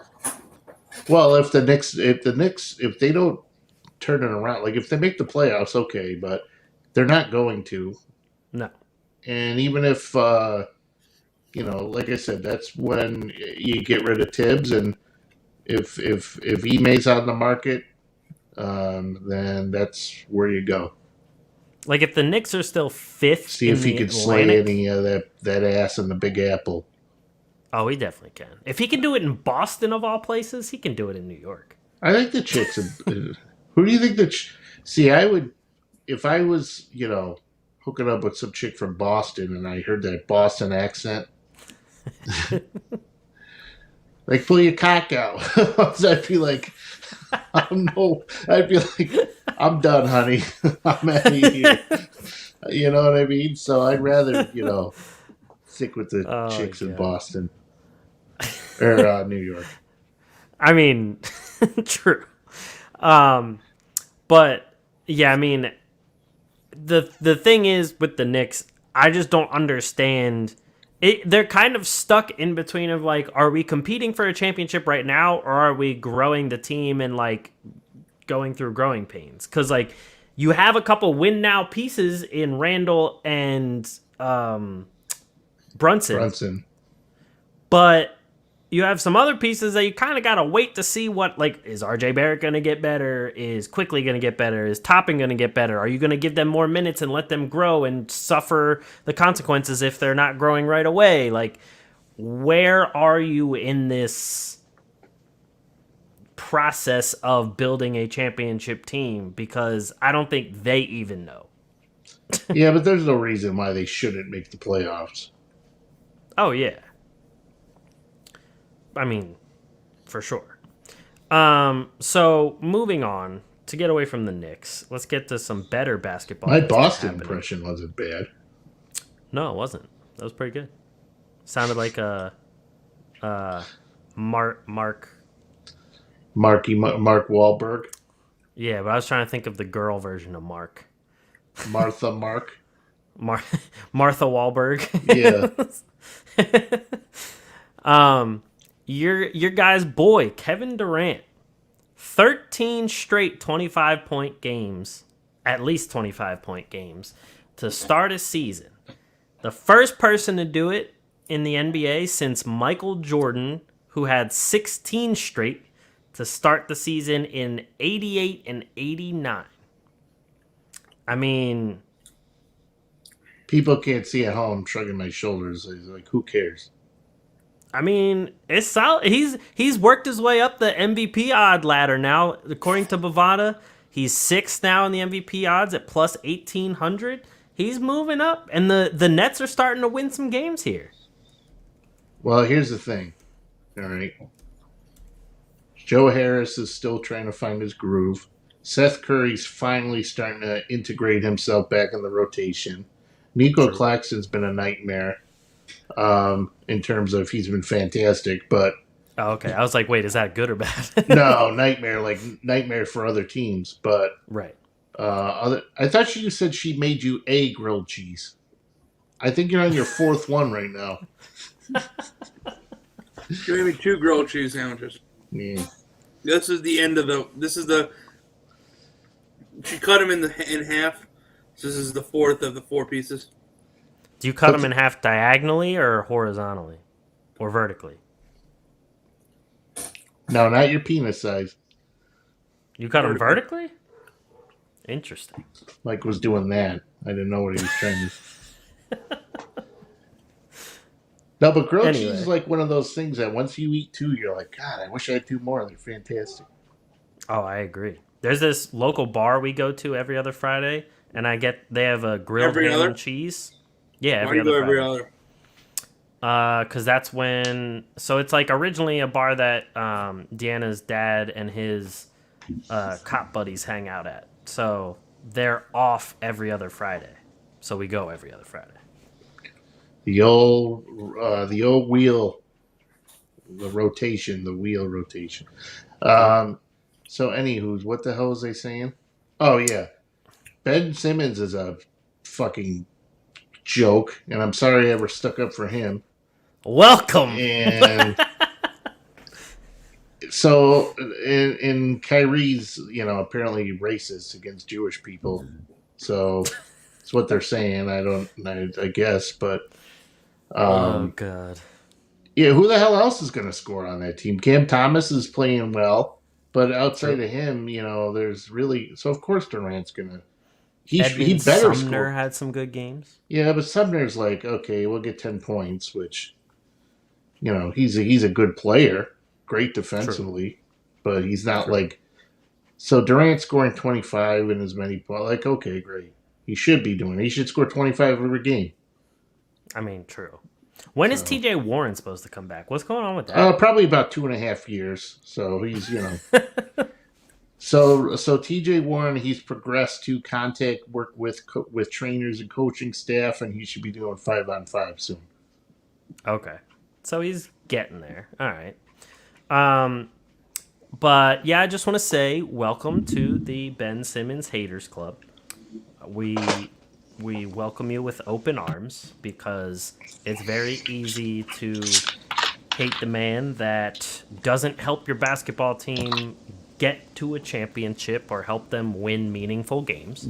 Well, if the Knicks, if they don't turn it around, like if they make the playoffs, okay, but they're not going to. No. And even if, like I said, that's when you get rid of Tibbs, and if Ime's on the market, then that's where you go. Like if the Knicks are still 5th, see if he could slay any of that ass in the Big Apple. Oh, he definitely can. If he can do it in Boston of all places, he can do it in New York. I think the chicks. Who do you think see, I would, if I was, hooking up with some chick from Boston and I heard that Boston accent, like pull your cock out. I'd be like, I'd be like, I'm done, honey. I'm out of here. You know what I mean? So I'd rather, stick with the chicks in Boston or New York. I mean, true. But Yeah, I mean, the thing is with the Knicks, I just don't understand. They're kind of stuck in between of like, are we competing for a championship right now, or are we growing the team and like going through growing pains? Because like you have a couple win now pieces in Randall and Brunson, but you have some other pieces that you kind of got to wait to see what, like, is RJ Barrett going to get better? Is Quickly going to get better? Is Toppin going to get better? Are you going to give them more minutes and let them grow and suffer the consequences if they're not growing right away? Like, where are you in this process of building a championship team? Because I don't think they even know. Yeah, but there's no reason why they shouldn't make the playoffs. Oh, yeah. I mean, for sure. So moving on to get away from the Knicks, let's get to some better basketball. My Boston impression wasn't bad. No, it wasn't. That was pretty good. Sounded like a Mark Wahlberg. Yeah, but I was trying to think of the girl version of Mark. Martha Wahlberg. Yeah. Your guy's boy, Kevin Durant. 13 straight 25-point games, at least 25-point games, to start a season. The first person to do it in the NBA since Michael Jordan, who had 16 straight to start the season in 88 and 89. I mean, people can't see at home, shrugging my shoulders. Like, who cares? I mean, it's solid. He's worked his way up the MVP odd ladder now. According to Bovada, he's 6th now in the MVP odds at plus 1,800. He's moving up, and the Nets are starting to win some games here. Well, here's the thing. All right. Joe Harris is still trying to find his groove. Seth Curry's finally starting to integrate himself back in the rotation. Nico Claxton's been a nightmare. In terms of he's been fantastic, but okay, I was like, wait, is that good or bad? No, nightmare for other teams, but right. I thought you said she made you a grilled cheese. I think you're on your 4th one right now. She made me 2 grilled cheese sandwiches. Yeah. This is the end of the. She cut them in half. So this is the 4th of the 4 pieces. Do you cut them in half diagonally or horizontally? Or vertically? No, not your penis size. You cut them vertically? Interesting. Mike was doing that. I didn't know what he was trying to... No, but grilled cheese is like one of those things that once you eat 2, you're like, God, I wish I had 2 more. They're fantastic. Oh, I agree. There's this local bar we go to every other Friday, and they have a grilled ham and cheese. Yeah, every other. Because that's when. So it's like originally a bar that Deanna's dad and his cop buddies hang out at. So they're off every other Friday. So we go every other Friday. The old wheel, the wheel rotation. So anywho, what the hell was I saying? Oh yeah, Ben Simmons is a fucking joke, and I'm sorry I ever stuck up for him. Welcome. And so in Kyrie's, apparently racist against Jewish people. So it's what they're saying. I guess, but oh god. Yeah, who the hell else is going to score on that team? Cam Thomas is playing well, but outside of him, there's really of course Durant's going to. He better Sumner score. had some good games. Yeah, but Sumner's like, okay, we'll get 10 points, which, he's a good player, great defensively, but he's not like. So Durant scoring 25 in as many, like, okay, great. He should be doing it. He should score 25 every game. I mean, true. When is TJ Warren supposed to come back? What's going on with that? Probably about 2.5 years. So he's, So TJ Warren, he's progressed to contact work with trainers and coaching staff, and he should be doing 5-on-5 soon. Okay, so he's getting there. All right. But yeah, I just want to say welcome to the Ben Simmons Haters Club. We welcome you with open arms because it's very easy to hate the man that doesn't help your basketball team get to a championship or help them win meaningful games.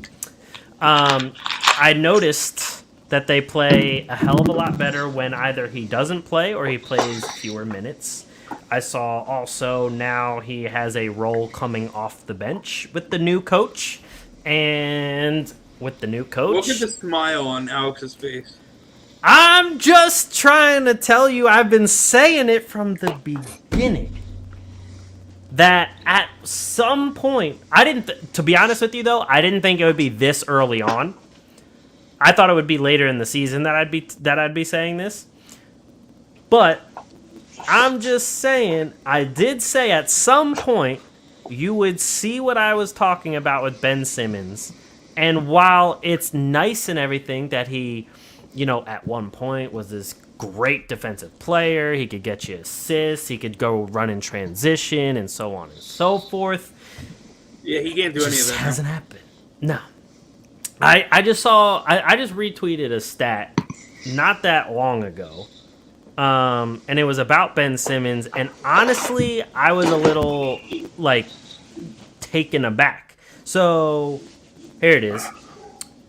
I noticed that they play a hell of a lot better when either he doesn't play or he plays fewer minutes. I saw also now he has a role coming off the bench with the new coach. And with the new coach... Look at the smile on Alex's face. I'm just trying to tell you, I've been saying it from the beginning. That at some point... to be honest with you, though, I didn't think it would be this early on. I thought it would be later in the season that I'd be saying this. But I'm just saying, I did say at some point you would see what I was talking about with Ben Simmons. And while it's nice and everything that he, at one point was this great defensive player, he could get you assists, he could go run in transition and so on and so forth. Yeah, he can't do any of that. It hasn't happened. No. I just retweeted a stat not that long ago. And it was about Ben Simmons. And honestly, I was a little, taken aback. So, here it is.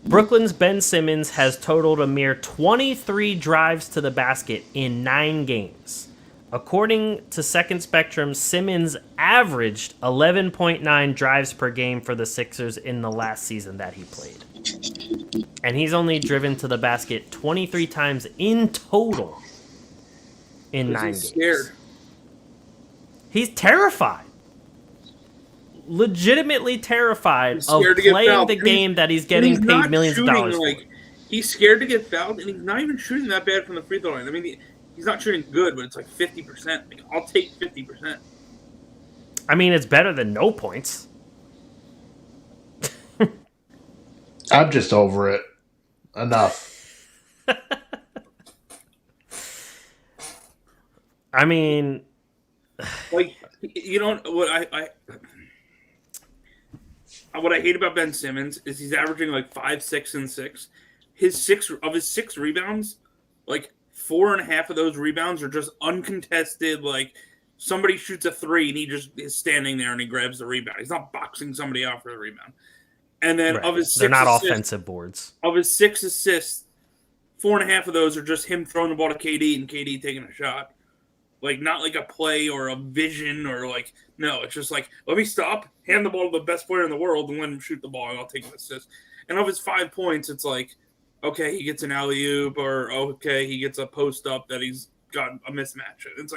Brooklyn's Ben Simmons has totaled a mere 23 drives to the basket in 9 games. According to Second Spectrum, Simmons averaged 11.9 drives per game for the Sixers in the last season that he played. And he's only driven to the basket 23 times in total in 9 games. Scared. He's terrified. Legitimately terrified of playing the game that he's getting paid millions of dollars for. He's scared to get fouled, and he's not even shooting that bad from the free throw line. I mean, he's not shooting good, but it's 50%. I'll take 50%. I mean, it's better than no points. I'm just over it. Enough. I mean, what I hate about Ben Simmons is he's averaging 5, 6, and 6. His 6 rebounds, 4.5 of those rebounds are just uncontested. Somebody shoots a 3 and he just is standing there and he grabs the rebound. He's not boxing somebody out for the rebound. And then right. Of his 6 they're not assists, offensive boards. Of his 6 assists, 4.5 of those are just him throwing the ball to KD and KD taking a shot. Not a play or a vision or no, it's just let me stop, hand the ball to the best player in the world and let him shoot the ball and I'll take an assist. And of his 5 points, it's okay, he gets an alley-oop or okay, he gets a post-up that he's got a mismatch. It's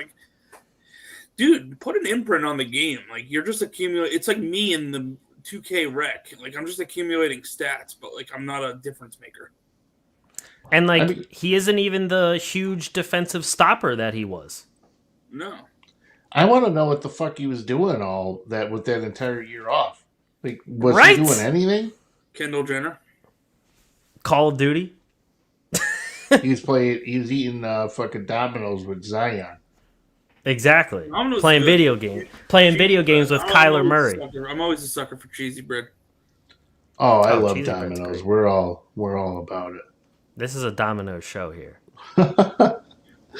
dude, put an imprint on the game. You're just accumulating. It's like me in the 2K rec. I'm just accumulating stats, but I'm not a difference maker. And he isn't even the huge defensive stopper that he was. No. I want to know what the fuck he was doing with that entire year off. Was right? he doing anything? Kendall Jenner. Call of Duty. He was eating fucking Domino's with Zion. Exactly. Domino's playing good. video games. Playing video games with Kyler Murray. I'm always a sucker for cheesy bread. Oh, I love Domino's. We're all about it. This is a Domino's show here.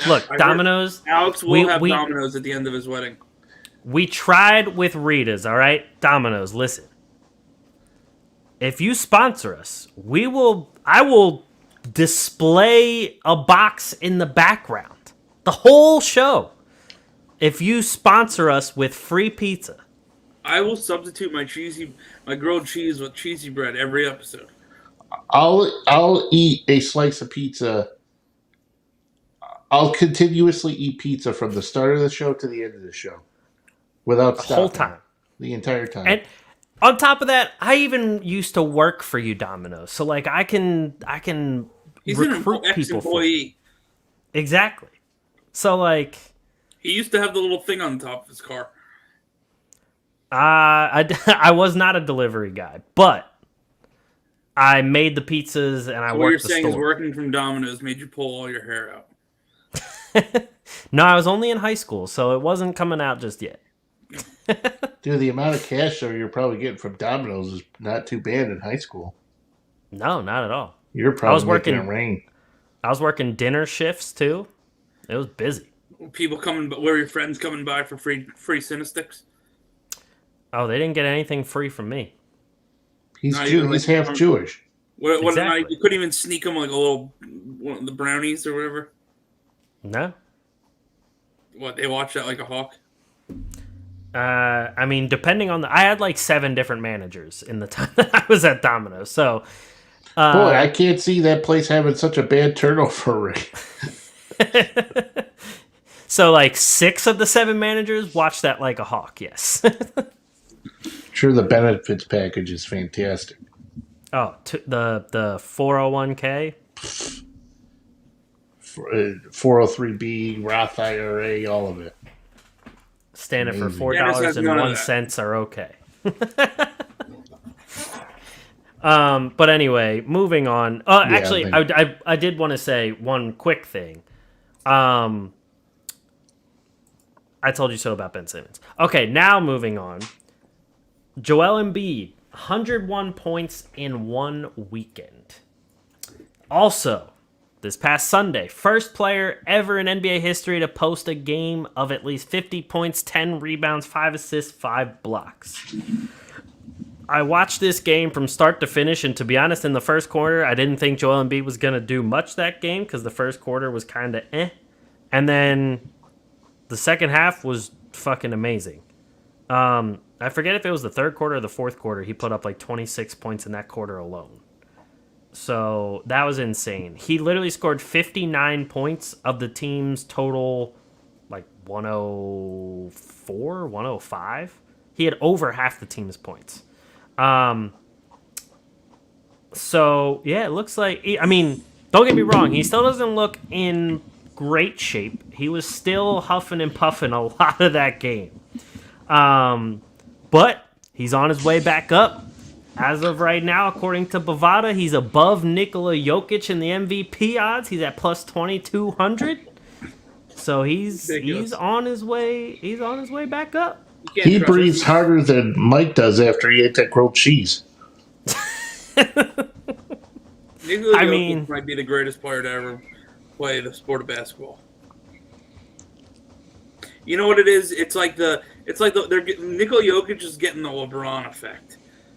Look, Domino's. Alex will have Domino's at the end of his wedding. We tried with Rita's, all right? Domino's, listen. If you sponsor us, I will display a box in the background. The whole show. If you sponsor us with free pizza. I will substitute my grilled cheese with cheesy bread every episode. I'll eat a slice of pizza. I'll continuously eat pizza from the start of the show to the end of the show. Without stopping. The whole time. The entire time. And on top of that, I even used to work for you, Domino's. So I can He's recruit an people ex-employee. Exactly. So he used to have the little thing on top of his car. I was not a delivery guy, but I made the pizzas and I worked the store. What you're saying is working from Domino's made you pull all your hair out. No, I was only in high school, so it wasn't coming out just yet. Dude, the amount of cash though you're probably getting from Domino's is not too bad in high school. No, not at all. You're I was probably making it working. rain. I was working dinner shifts too. It was busy. People coming, were your friends coming by for free Cinesticks? Oh, they didn't get anything free from me. He's No, He's half Jewish. What Exactly. you couldn't even sneak them like a little the brownies or whatever. No. What, they watch that like a hawk? I mean, depending on I had like 7 different managers in the time that I was at Domino's. So, Boy, I can't see that place having such a bad turnover rate. so like 6 of the 7 managers watched that like a hawk. Yes. Sure, the benefits package is fantastic. Oh, the 401k. 403B, Roth IRA, all of it. Standing for Amazing. $4.01 are okay. But anyway, moving on. Actually, I did want to say one quick thing. I told you so about Ben Simmons. Okay, now moving on. Joel Embiid, 101 points in 1 weekend. Also, this past Sunday, first player ever in NBA history to post a game of at least 50 points, 10 rebounds, 5 assists, 5 blocks. I watched this game from start to finish, and to be honest, in the first quarter, I didn't think Joel Embiid was going to do much that game because the first quarter was kind of eh. And then the second half was fucking amazing. I forget if it was the third quarter or the fourth quarter. He put up like 26 points in that quarter alone. So that was insane. He literally scored 59 points of the team's total, like 104, 105. He had over half the team's points. So, yeah, it looks like... I mean, don't get me wrong. He still doesn't look in great shape. He was still huffing and puffing a lot of that game. But he's on his way back up. As of right now, according to Bovada, he's above Nikola Jokic in the MVP odds. He's at plus 2,200. So he's on his way. He's on his way back up. He breathes harder than Mike does after he ate that grilled cheese. Nikola Jokic might be the greatest player to ever play the sport of basketball. You know what it is? It's like Nikola Jokic is getting the LeBron effect.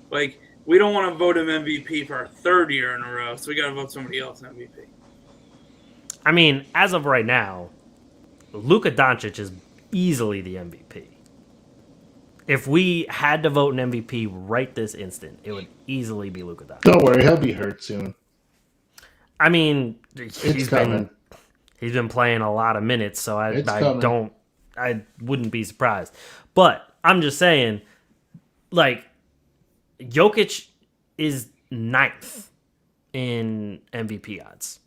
Like, we don't want to vote him MVP for our 3rd year in a row, so we got to vote somebody else MVP. I mean, as of right now, Luka Doncic is easily the MVP. If we had to vote an MVP right this instant, it would easily be Luka Doncic. Don't worry, he'll be hurt soon. I mean, He's coming. He's been playing a lot of minutes, so I wouldn't be surprised. But I'm just saying, like, Jokic is 9th in MVP odds.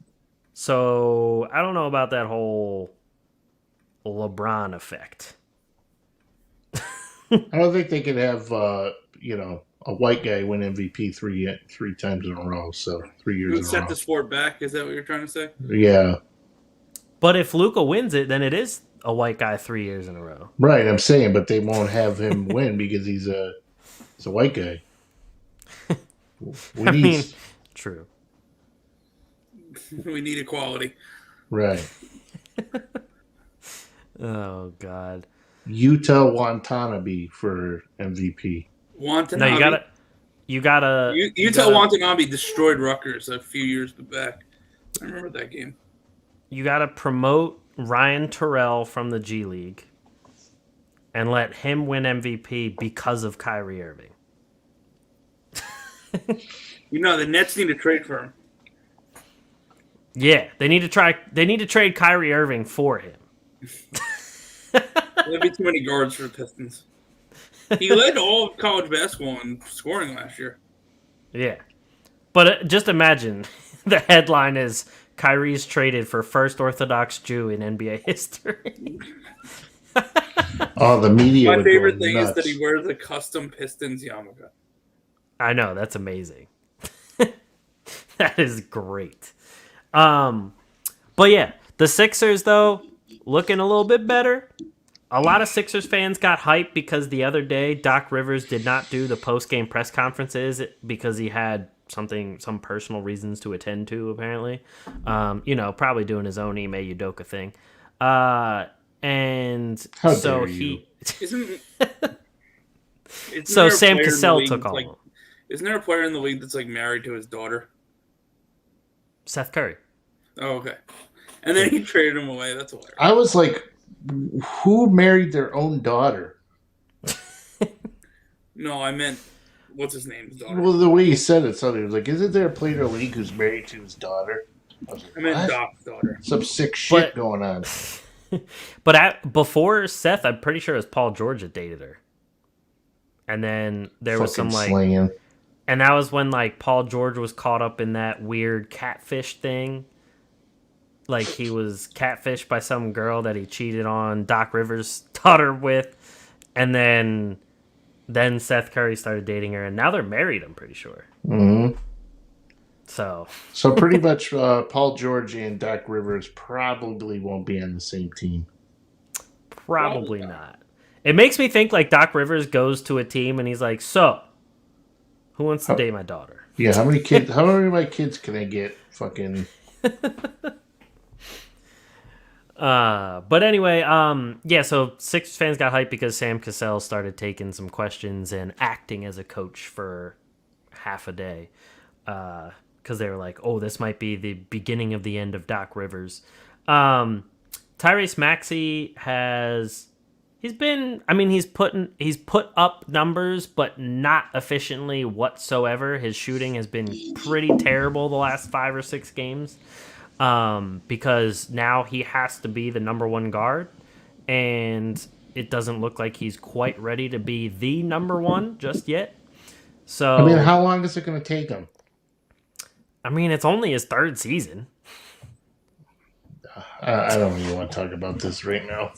So I don't know about that whole LeBron effect. I don't think they could have, a white guy win MVP three times in a row. So 3 years in a row. Set the sport back. Is that what you're trying to say? Yeah. But if Luka wins it, then it is a white guy 3 years in a row. Right, I'm saying, but they won't have him win because he's a white guy. True. We need equality. Right. Oh, God. Utah Watanabe for MVP. Watanabe. No, you gotta. Utah Watanabe destroyed Rutgers a few years back. I remember that game. You gotta promote Ryan Terrell from the G League and let him win MVP because of Kyrie Irving. The Nets need to trade for him. Yeah, they need to trade Kyrie Irving for him. There'd be too many guards for the Pistons. He led all of college basketball in scoring last year. Yeah. But just imagine the headline is Kyrie's traded for first Orthodox Jew in NBA history. Oh, the media. My favorite thing is that he wears a custom Pistons yarmulke. I know, that's amazing. That is great. But yeah, the Sixers though looking a little bit better. A lot of Sixers fans got hyped because the other day Doc Rivers did not do the post-game press conferences because he had some personal reasons to attend to, apparently. Probably doing his own Ime Udoka thing. And How so dare you. Isn't so there a Sam player in the Cassell league took that's all like, of them. Isn't there a player in the league that's like married to his daughter? Seth Curry. Oh, okay. And then he traded him away. That's hilarious. I was like, who married their own daughter? No, I meant, what's his name? His daughter. Well, the way he said it, something was like, isn't there a player in the league who's married to his daughter? I meant what? Doc's daughter. Some sick shit going on. But before Seth, I'm pretty sure it was Paul George that dated her. And then there was some like, slanging. and that was when like Paul George was caught up in that weird catfish thing. Like he was catfished by some girl that he cheated on Doc Rivers' daughter with, and then Seth Curry started dating her, and now they're married. I'm pretty sure. Mm-hmm. So pretty much, Paul George and Doc Rivers probably won't be on the same team. probably not. It makes me think like Doc Rivers goes to a team and he's like, "So, who wants to date my daughter?" Yeah, how many kids? How many of my kids can I get? Fucking. But anyway, so Sixers fans got hyped because Sam Cassell started taking some questions and acting as a coach for half a day. Because they were like, oh, this might be the beginning of the end of Doc Rivers. Tyrese Maxey he's put up numbers, but not efficiently whatsoever. His shooting has been pretty terrible the last 5 or 6 games. Because now he has to be the number one guard, and it doesn't look like he's quite ready to be the number one just yet. So I mean, how long is it going to take him? I mean, it's only his 3rd season. I don't even want to talk about this right now.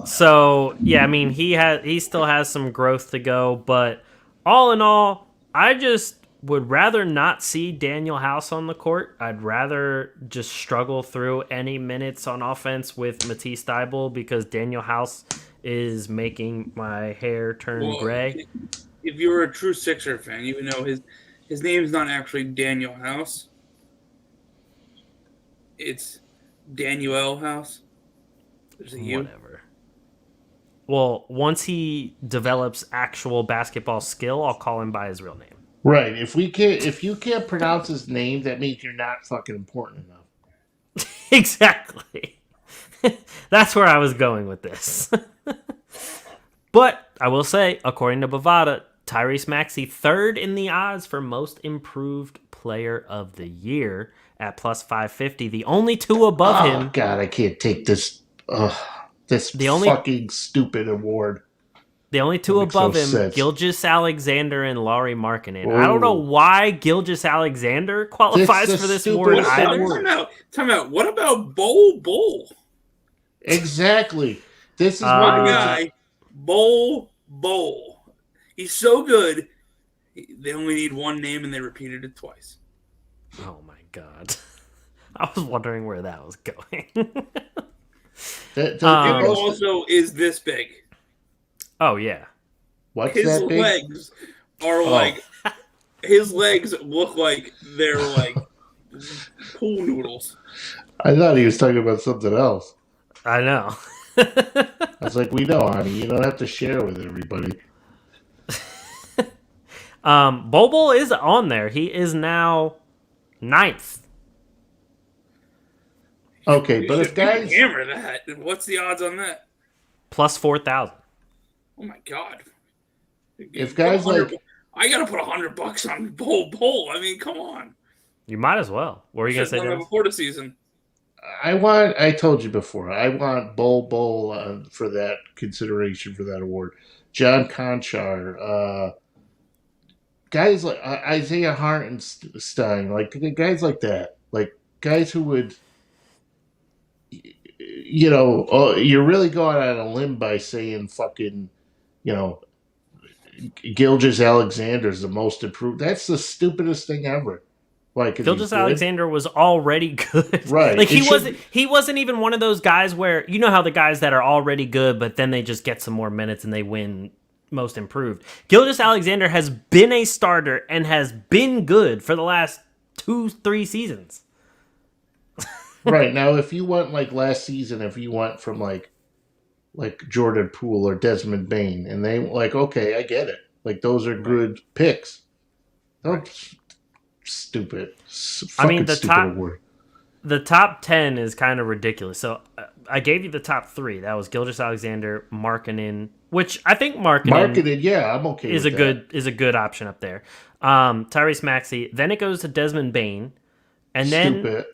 So yeah, I mean, he still has some growth to go, but all in all, I just would rather not see Daniel House on the court. I'd rather just struggle through any minutes on offense with Matisse Thybulle because Daniel House is making my hair turn gray. If you were a true Sixer fan, you would know his name's not actually Daniel House. It's Daniel House. There's a U. Whatever. Well, once he develops actual basketball skill, I'll call him by his real name. Right. If you can't pronounce his name, that means you're not fucking important enough. Exactly. That's where I was going with this. But I will say, according to Bovada, Tyrese Maxey 3rd in the odds for most improved player of the year at plus 550. The only 2 above him. Oh God, I can't take this. Fucking stupid award. The only 2 above him, Gilgeous-Alexander and Lauri Markkanen. I don't know why Gilgeous-Alexander qualifies for this award either. Time out. What about Bol? Exactly. This is my guy, Bol. He's so good. They only need one name, and they repeated it twice. Oh my God! I was wondering where that was going. Dude also is this big. Oh yeah. What's his that big? legs are like his legs look like they're like pool noodles. I thought he was talking about something else. I know. I was like, we know, honey. You don't have to share with everybody. Bol is on there. He is now 9th. Okay, but if guys hammer that, what's the odds on that? Plus 4,000. Oh my God! If guys like, I gotta put $100 on Bol. I mean, come on. You might as well. What were you gonna say? Before the season. I told you before. I want Bol for that consideration for that award. John Conchar, guys like Isaiah Hartenstein, like guys like that, like guys who would. You're really going on a limb by saying fucking, Gilgeous-Alexander is the most improved. That's the stupidest thing ever. Why? Because he's Gilgeous-Alexander was already good. Right. Like he wasn't even one of those guys where you know how the guys that are already good, but then they just get some more minutes and they win most improved. Gilgeous-Alexander has been a starter and has been good for the last 2-3 seasons. Right. Now, if you want, like, last season, if you want from, like Jordan Poole or Desmond Bain, and they, like, okay, I get it. Like, those are good picks. Right. Stupid. Fucking stupid award. The top 10 is kind of ridiculous. So I gave you the top 3. That was Gilgeous-Alexander, Markkanen, which I think Markkanen, yeah, I'm okay is with is a good option up there. Tyrese Maxey. Then it goes to Desmond Bain, and then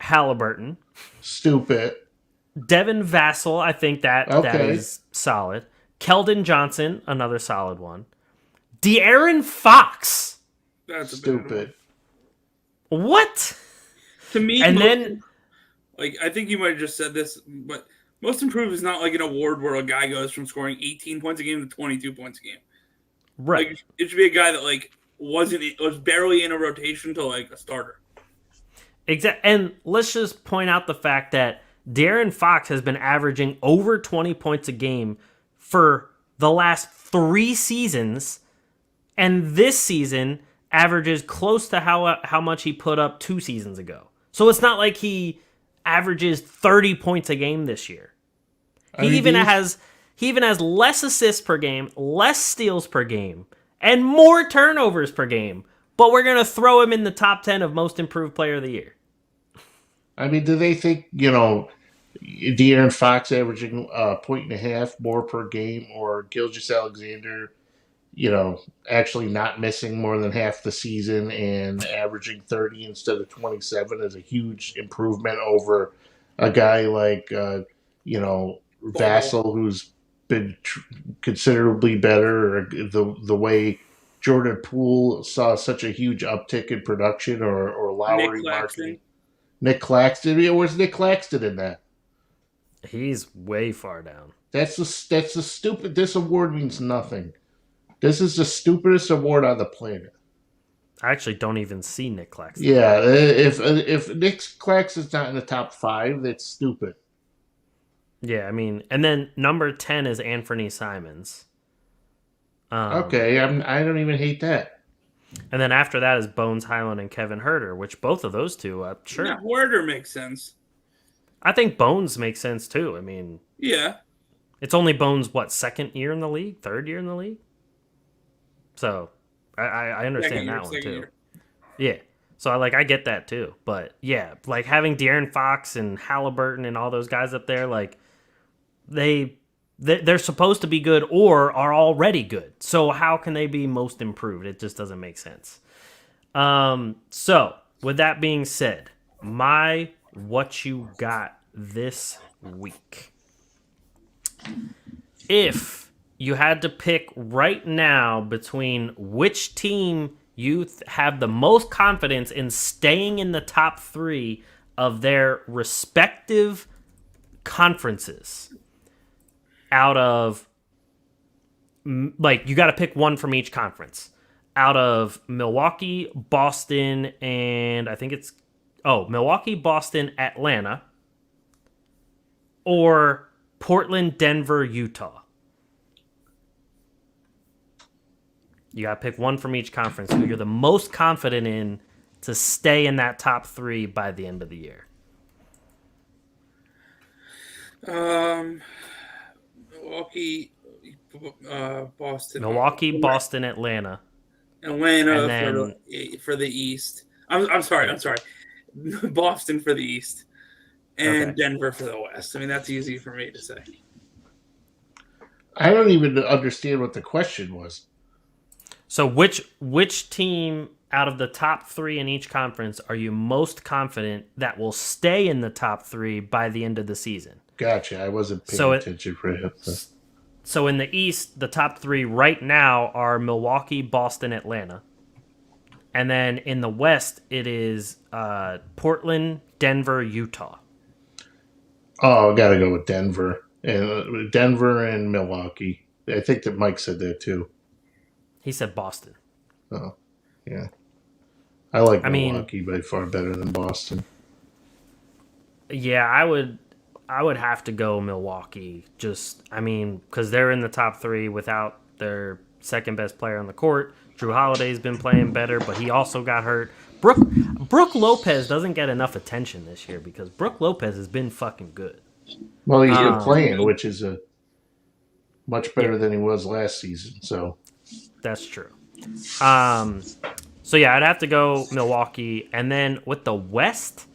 Halliburton. Stupid. Devin Vassell. I think that is solid. Keldon Johnson, another solid one. De'Aaron Fox. That's stupid. What? To me, and then, like, I think you might have just said this, but most improved is not like an award where a guy goes from scoring 18 points a game to 22 points a game. Right. Like, it should be a guy that, like, was barely in a rotation to, like, a starter. Exactly. And let's just point out the fact that De'Aaron Fox has been averaging over 20 points a game for the last 3 seasons, and this season averages close to how much he put up 2 seasons ago. So it's not like he averages 30 points a game this year. He even has less assists per game, less steals per game, and more turnovers per game. But we're going to throw him in the top 10 of most improved player of the year. I mean, do they think, De'Aaron Fox averaging 1.5 more per game, or Gilgeous-Alexander, actually not missing more than half the season and averaging 30 instead of 27 is a huge improvement over a guy like, Vassell, who's been considerably better, or the way Jordan Poole saw such a huge uptick in production, or Lowry marketing. Nick Claxton. Yeah, where's Nick Claxton in that? He's way far down. That's the stupid. This award means nothing. This is the stupidest award on the planet. I actually don't even see Nick Claxton. Yeah, if Nick Claxton's not in the top 5, that's stupid. Yeah, I mean, and then number 10 is Anthony Simons. Okay, I don't even hate that. And then after that is Bones Highland and Kevin Huerter, which both of those two, sure. Yeah, Huerter makes sense. I think Bones makes sense too. I mean, yeah, it's only Bones' second year in the league, third year in the league. So I understand that one too. Year. Yeah, so I get that too. But yeah, like having De'Aaron Fox and Halliburton and all those guys up there, like they're supposed to be good or are already good. So how can they be most improved? It just doesn't make sense. So with that being said, what you got this week? If you had to pick right now between which team you have the most confidence in staying in the top 3 of their respective conferences, out of, like, you got to pick one from each conference, out of Milwaukee, Boston, and I think it's Milwaukee, Boston, Atlanta, or Portland, Denver, Utah. You got to pick one from each conference who you're the most confident in to stay in that top 3 by the end of the year. Milwaukee, Boston. Milwaukee, Boston, Atlanta. Atlanta for the East. I'm sorry. Boston for the East. And Denver for the West. I mean, that's easy for me to say. I don't even understand what the question was. So which team out of the top 3 in each conference are you most confident that will stay in the top 3 by the end of the season? Gotcha. I wasn't paying attention for him. So in the East, the top 3 right now are Milwaukee, Boston, Atlanta. And then in the West, it is Portland, Denver, Utah. Oh, I got to go with Denver. Denver and Milwaukee. I think that Mike said that too. He said Boston. Oh, yeah. I like Milwaukee by far better than Boston. Yeah, I would have to go Milwaukee. Because they're in the top 3 without their second best player on the court. Drew Holiday's been playing better, but he also got hurt. Brook Lopez doesn't get enough attention this year because Brook Lopez has been fucking good. Well, he's been playing, which is much better than he was last season. So that's true. So yeah, I'd have to go Milwaukee, and then with the West,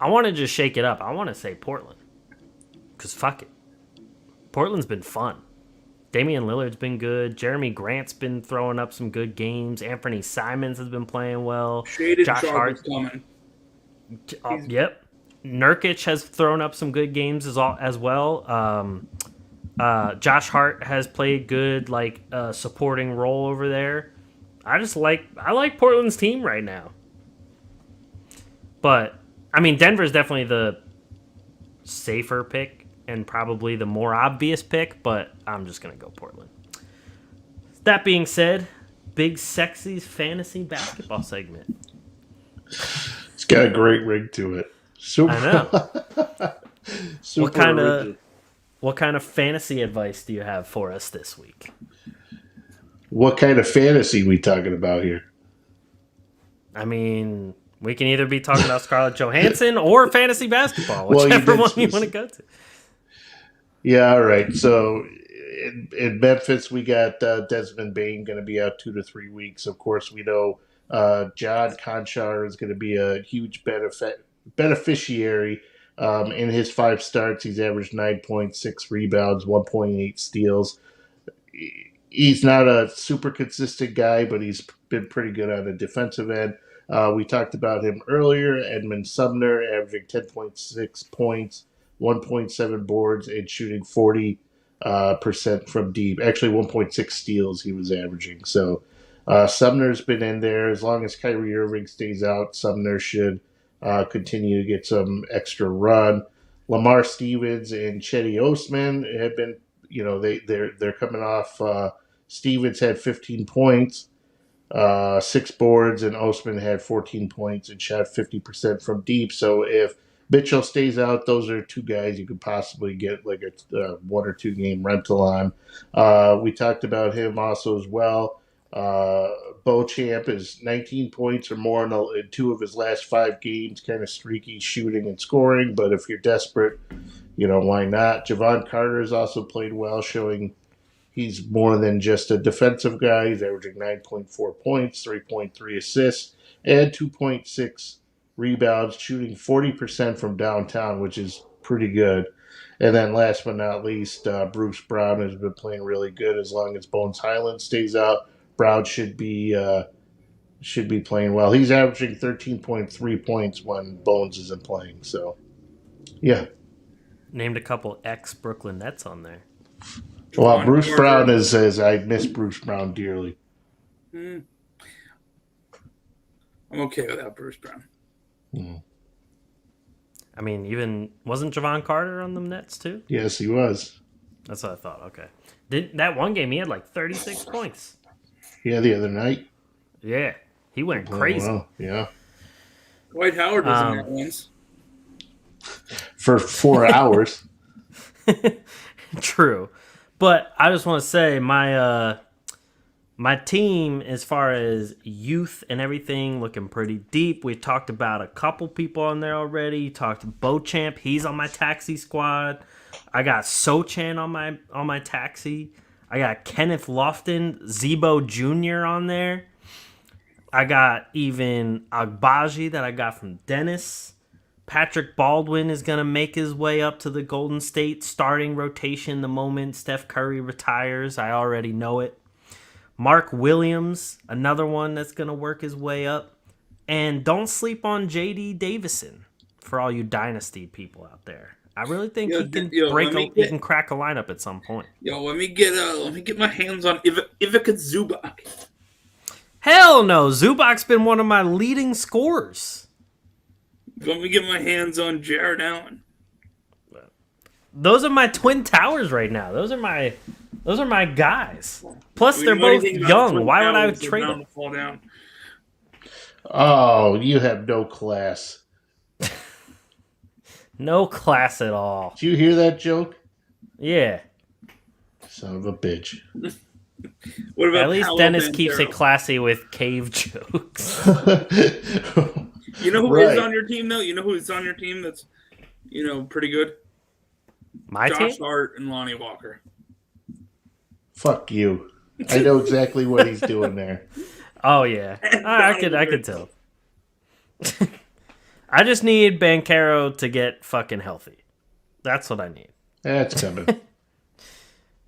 I want to just shake it up. I want to say Portland, because fuck it, Portland's been fun. Damian Lillard's been good. Jeremy Grant's been throwing up some good games. Anthony Simons has been playing well. Shaded Josh Hart's coming. Yep. Nurkic has thrown up some good games as well. Josh Hart has played good, supporting role over there. I like Portland's team right now. But Denver's definitely the safer pick and probably the more obvious pick, but I'm just gonna go Portland. That being said, Big Sexy's fantasy basketball segment. It's got a great rig to it. Super. I know. Super What kind of fantasy advice do you have for us this week? What kind of fantasy we talking about here? We can either be talking about Scarlett Johansson or fantasy basketball, whichever one you want to go to. Yeah, all right. So in Memphis, we got Desmond Bain going to be out 2 to 3 weeks. Of course, we know John Conchar is going to be a huge beneficiary. In his 5 starts, he's averaged 9.6 rebounds, 1.8 steals. He's not a super consistent guy, but he's been pretty good on the defensive end. We talked about him earlier. Edmund Sumner averaging 10.6 points, 1.7 boards, and shooting 40% from deep. Actually, 1.6 steals he was averaging. So Sumner's been in there. As long as Kyrie Irving stays out, Sumner should continue to get some extra run. Lamar Stevens and Chetty Osman have been, they're coming off. Stevens had 15 points, 6 boards, and Osman had 14 points and shot 50% from deep. So if Mitchell stays out, those are 2 guys you could possibly get like a 1 or 2 game rental on. We talked about him also as well. Beauchamp is 19 points or more in 2 of his last 5 games, kind of streaky shooting and scoring. But if you're desperate, why not? Javon Carter has also played well, showing he's more than just a defensive guy. He's averaging 9.4 points, 3.3 assists, and 2.6 rebounds, shooting 40% from downtown, which is pretty good. And then last but not least, Bruce Brown has been playing really good. As long as Bones Highland stays out, Brown should be playing well. He's averaging 13.3 points when Bones isn't playing. So, yeah. Named a couple ex-Brooklyn Nets on there. Well, Bruce Brown is I miss Bruce Brown dearly. I'm okay without Bruce Brown. Even wasn't Javon Carter on the Nets too? Yes, he was. That's what I thought. Okay. That one game he had 36 points. Yeah, the other night. Yeah, he went crazy. Well, yeah. Dwight Howard was in that once. For 4 hours. True. But I just want to say my team, as far as youth and everything, looking pretty deep. We talked about a couple people on there already. You talked to Beauchamp. He's on my taxi squad. I got Sochan on my taxi. I got Kenneth Lofton, Zebo Jr. on there. I got even Agbaji that I got from Dennis. Patrick Baldwin is going to make his way up to the Golden State starting rotation the moment Steph Curry retires. I already know it. Mark Williams, another one that's going to work his way up. And don't sleep on J.D. Davison for all you dynasty people out there. I really think he can crack a lineup at some point. Let me get my hands on Ivica Zubac. Hell no, Zubac's been one of my leading scorers. Let me get my hands on Jared Allen. Those are my twin towers right now. Those are my guys. Plus, they're both young. Why would I trade them? Oh, you have no class. No class at all. Did you hear that joke? Yeah. Son of a bitch. What about At least Paolo Dennis keeps it Banchero? classy with cave jokes. You know who is Right. on your team though? You know who's on your team that's pretty good? My Josh team? Hart and Lonnie Walker. Fuck you. I know exactly what he's doing there. Oh yeah. I could Donovan tell. I just need Banchero to get fucking healthy. That's what I need. That's coming.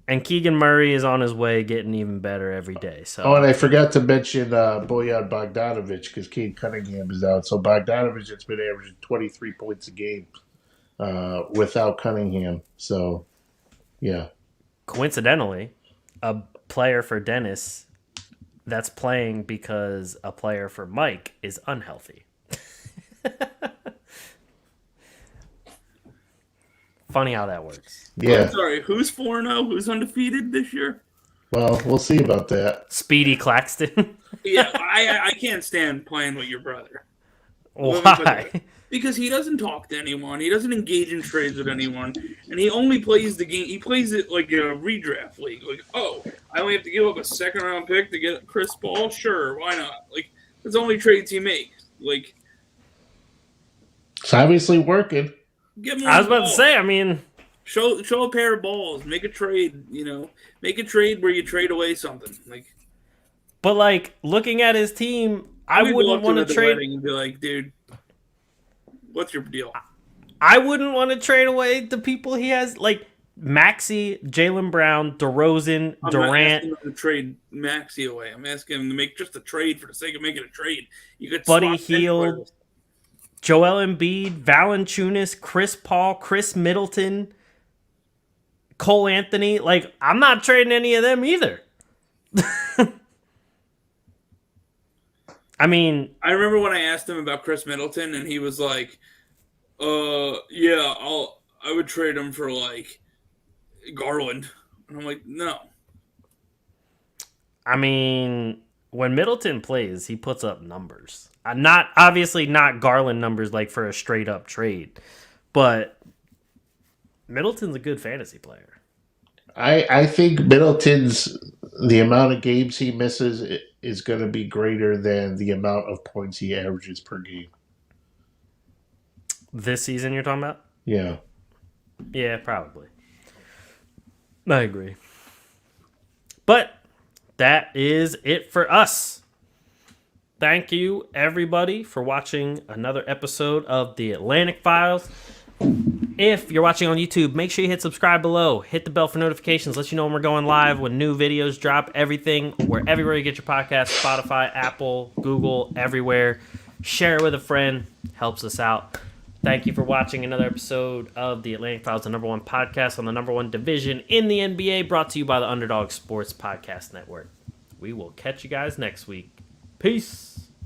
And Keegan Murray is on his way, getting even better every day. So Oh, and I forgot to mention Bojan Bogdanovic because Cade Cunningham is out. So Bogdanovic has been averaging 23 points a game without Cunningham. So, yeah. coincidentally, a player for Dennis that's playing because a player for Mike is unhealthy. Funny how that works. Yeah. Sorry, who's 4-0? Who's undefeated this year? Well, we'll see about that. Speedy Claxton. Yeah, I can't stand playing with your brother. Why? Because he doesn't talk to anyone. He doesn't engage in trades with anyone. And he only plays the game. He plays it like a redraft league. Like, oh, I only have to give up a second-round pick to get Chris Paul? Sure, why not? Like, that's the only trades he makes. Like, It's obviously working. give him I was one about to ball. say, I mean, Show a pair of balls. Make a trade, Make a trade where you trade away something. Like, but like looking at his team, I we go wouldn't up want him to at the trade. wedding and be like, dude, what's your deal? I wouldn't want to trade away the people he has, like Maxey, Jaylen Brown, DeRozan, I'm not Durant, asking him to trade Maxey away. I'm asking him to make just a trade for the sake of making a trade. You could Buddy swap 10 Hield, players. Joel Embiid, Valanciunas, Chris Paul, Chris Middleton, Cole Anthony. Like, I'm not trading any of them either. I mean, I remember when I asked him about Chris Middleton, and he was like, yeah, I would trade him for like Garland." And I'm like, "No, I mean, when Middleton plays, he puts up numbers. Not obviously not Garland numbers like for a straight up trade, but Middleton's a good fantasy player. I think Middleton's the amount of games he misses is going to be greater than the amount of points he averages per game. This season you're talking about? Yeah. Yeah, probably. I agree. But that is it for us. Thank you, everybody, for watching another episode of the Atlantic Files. If you're watching on YouTube, make sure you hit subscribe below. Hit the bell for notifications. Let you know when we're going live, when new videos drop, everything. We're everywhere you get your podcast, Spotify, Apple, Google, everywhere. Share it with a friend. Helps us out. Thank you for watching another episode of the Atlantic Files, the #1 podcast on the #1 division in the NBA, brought to you by the Underdog Sports Podcast Network. We will catch you guys next week. Peace.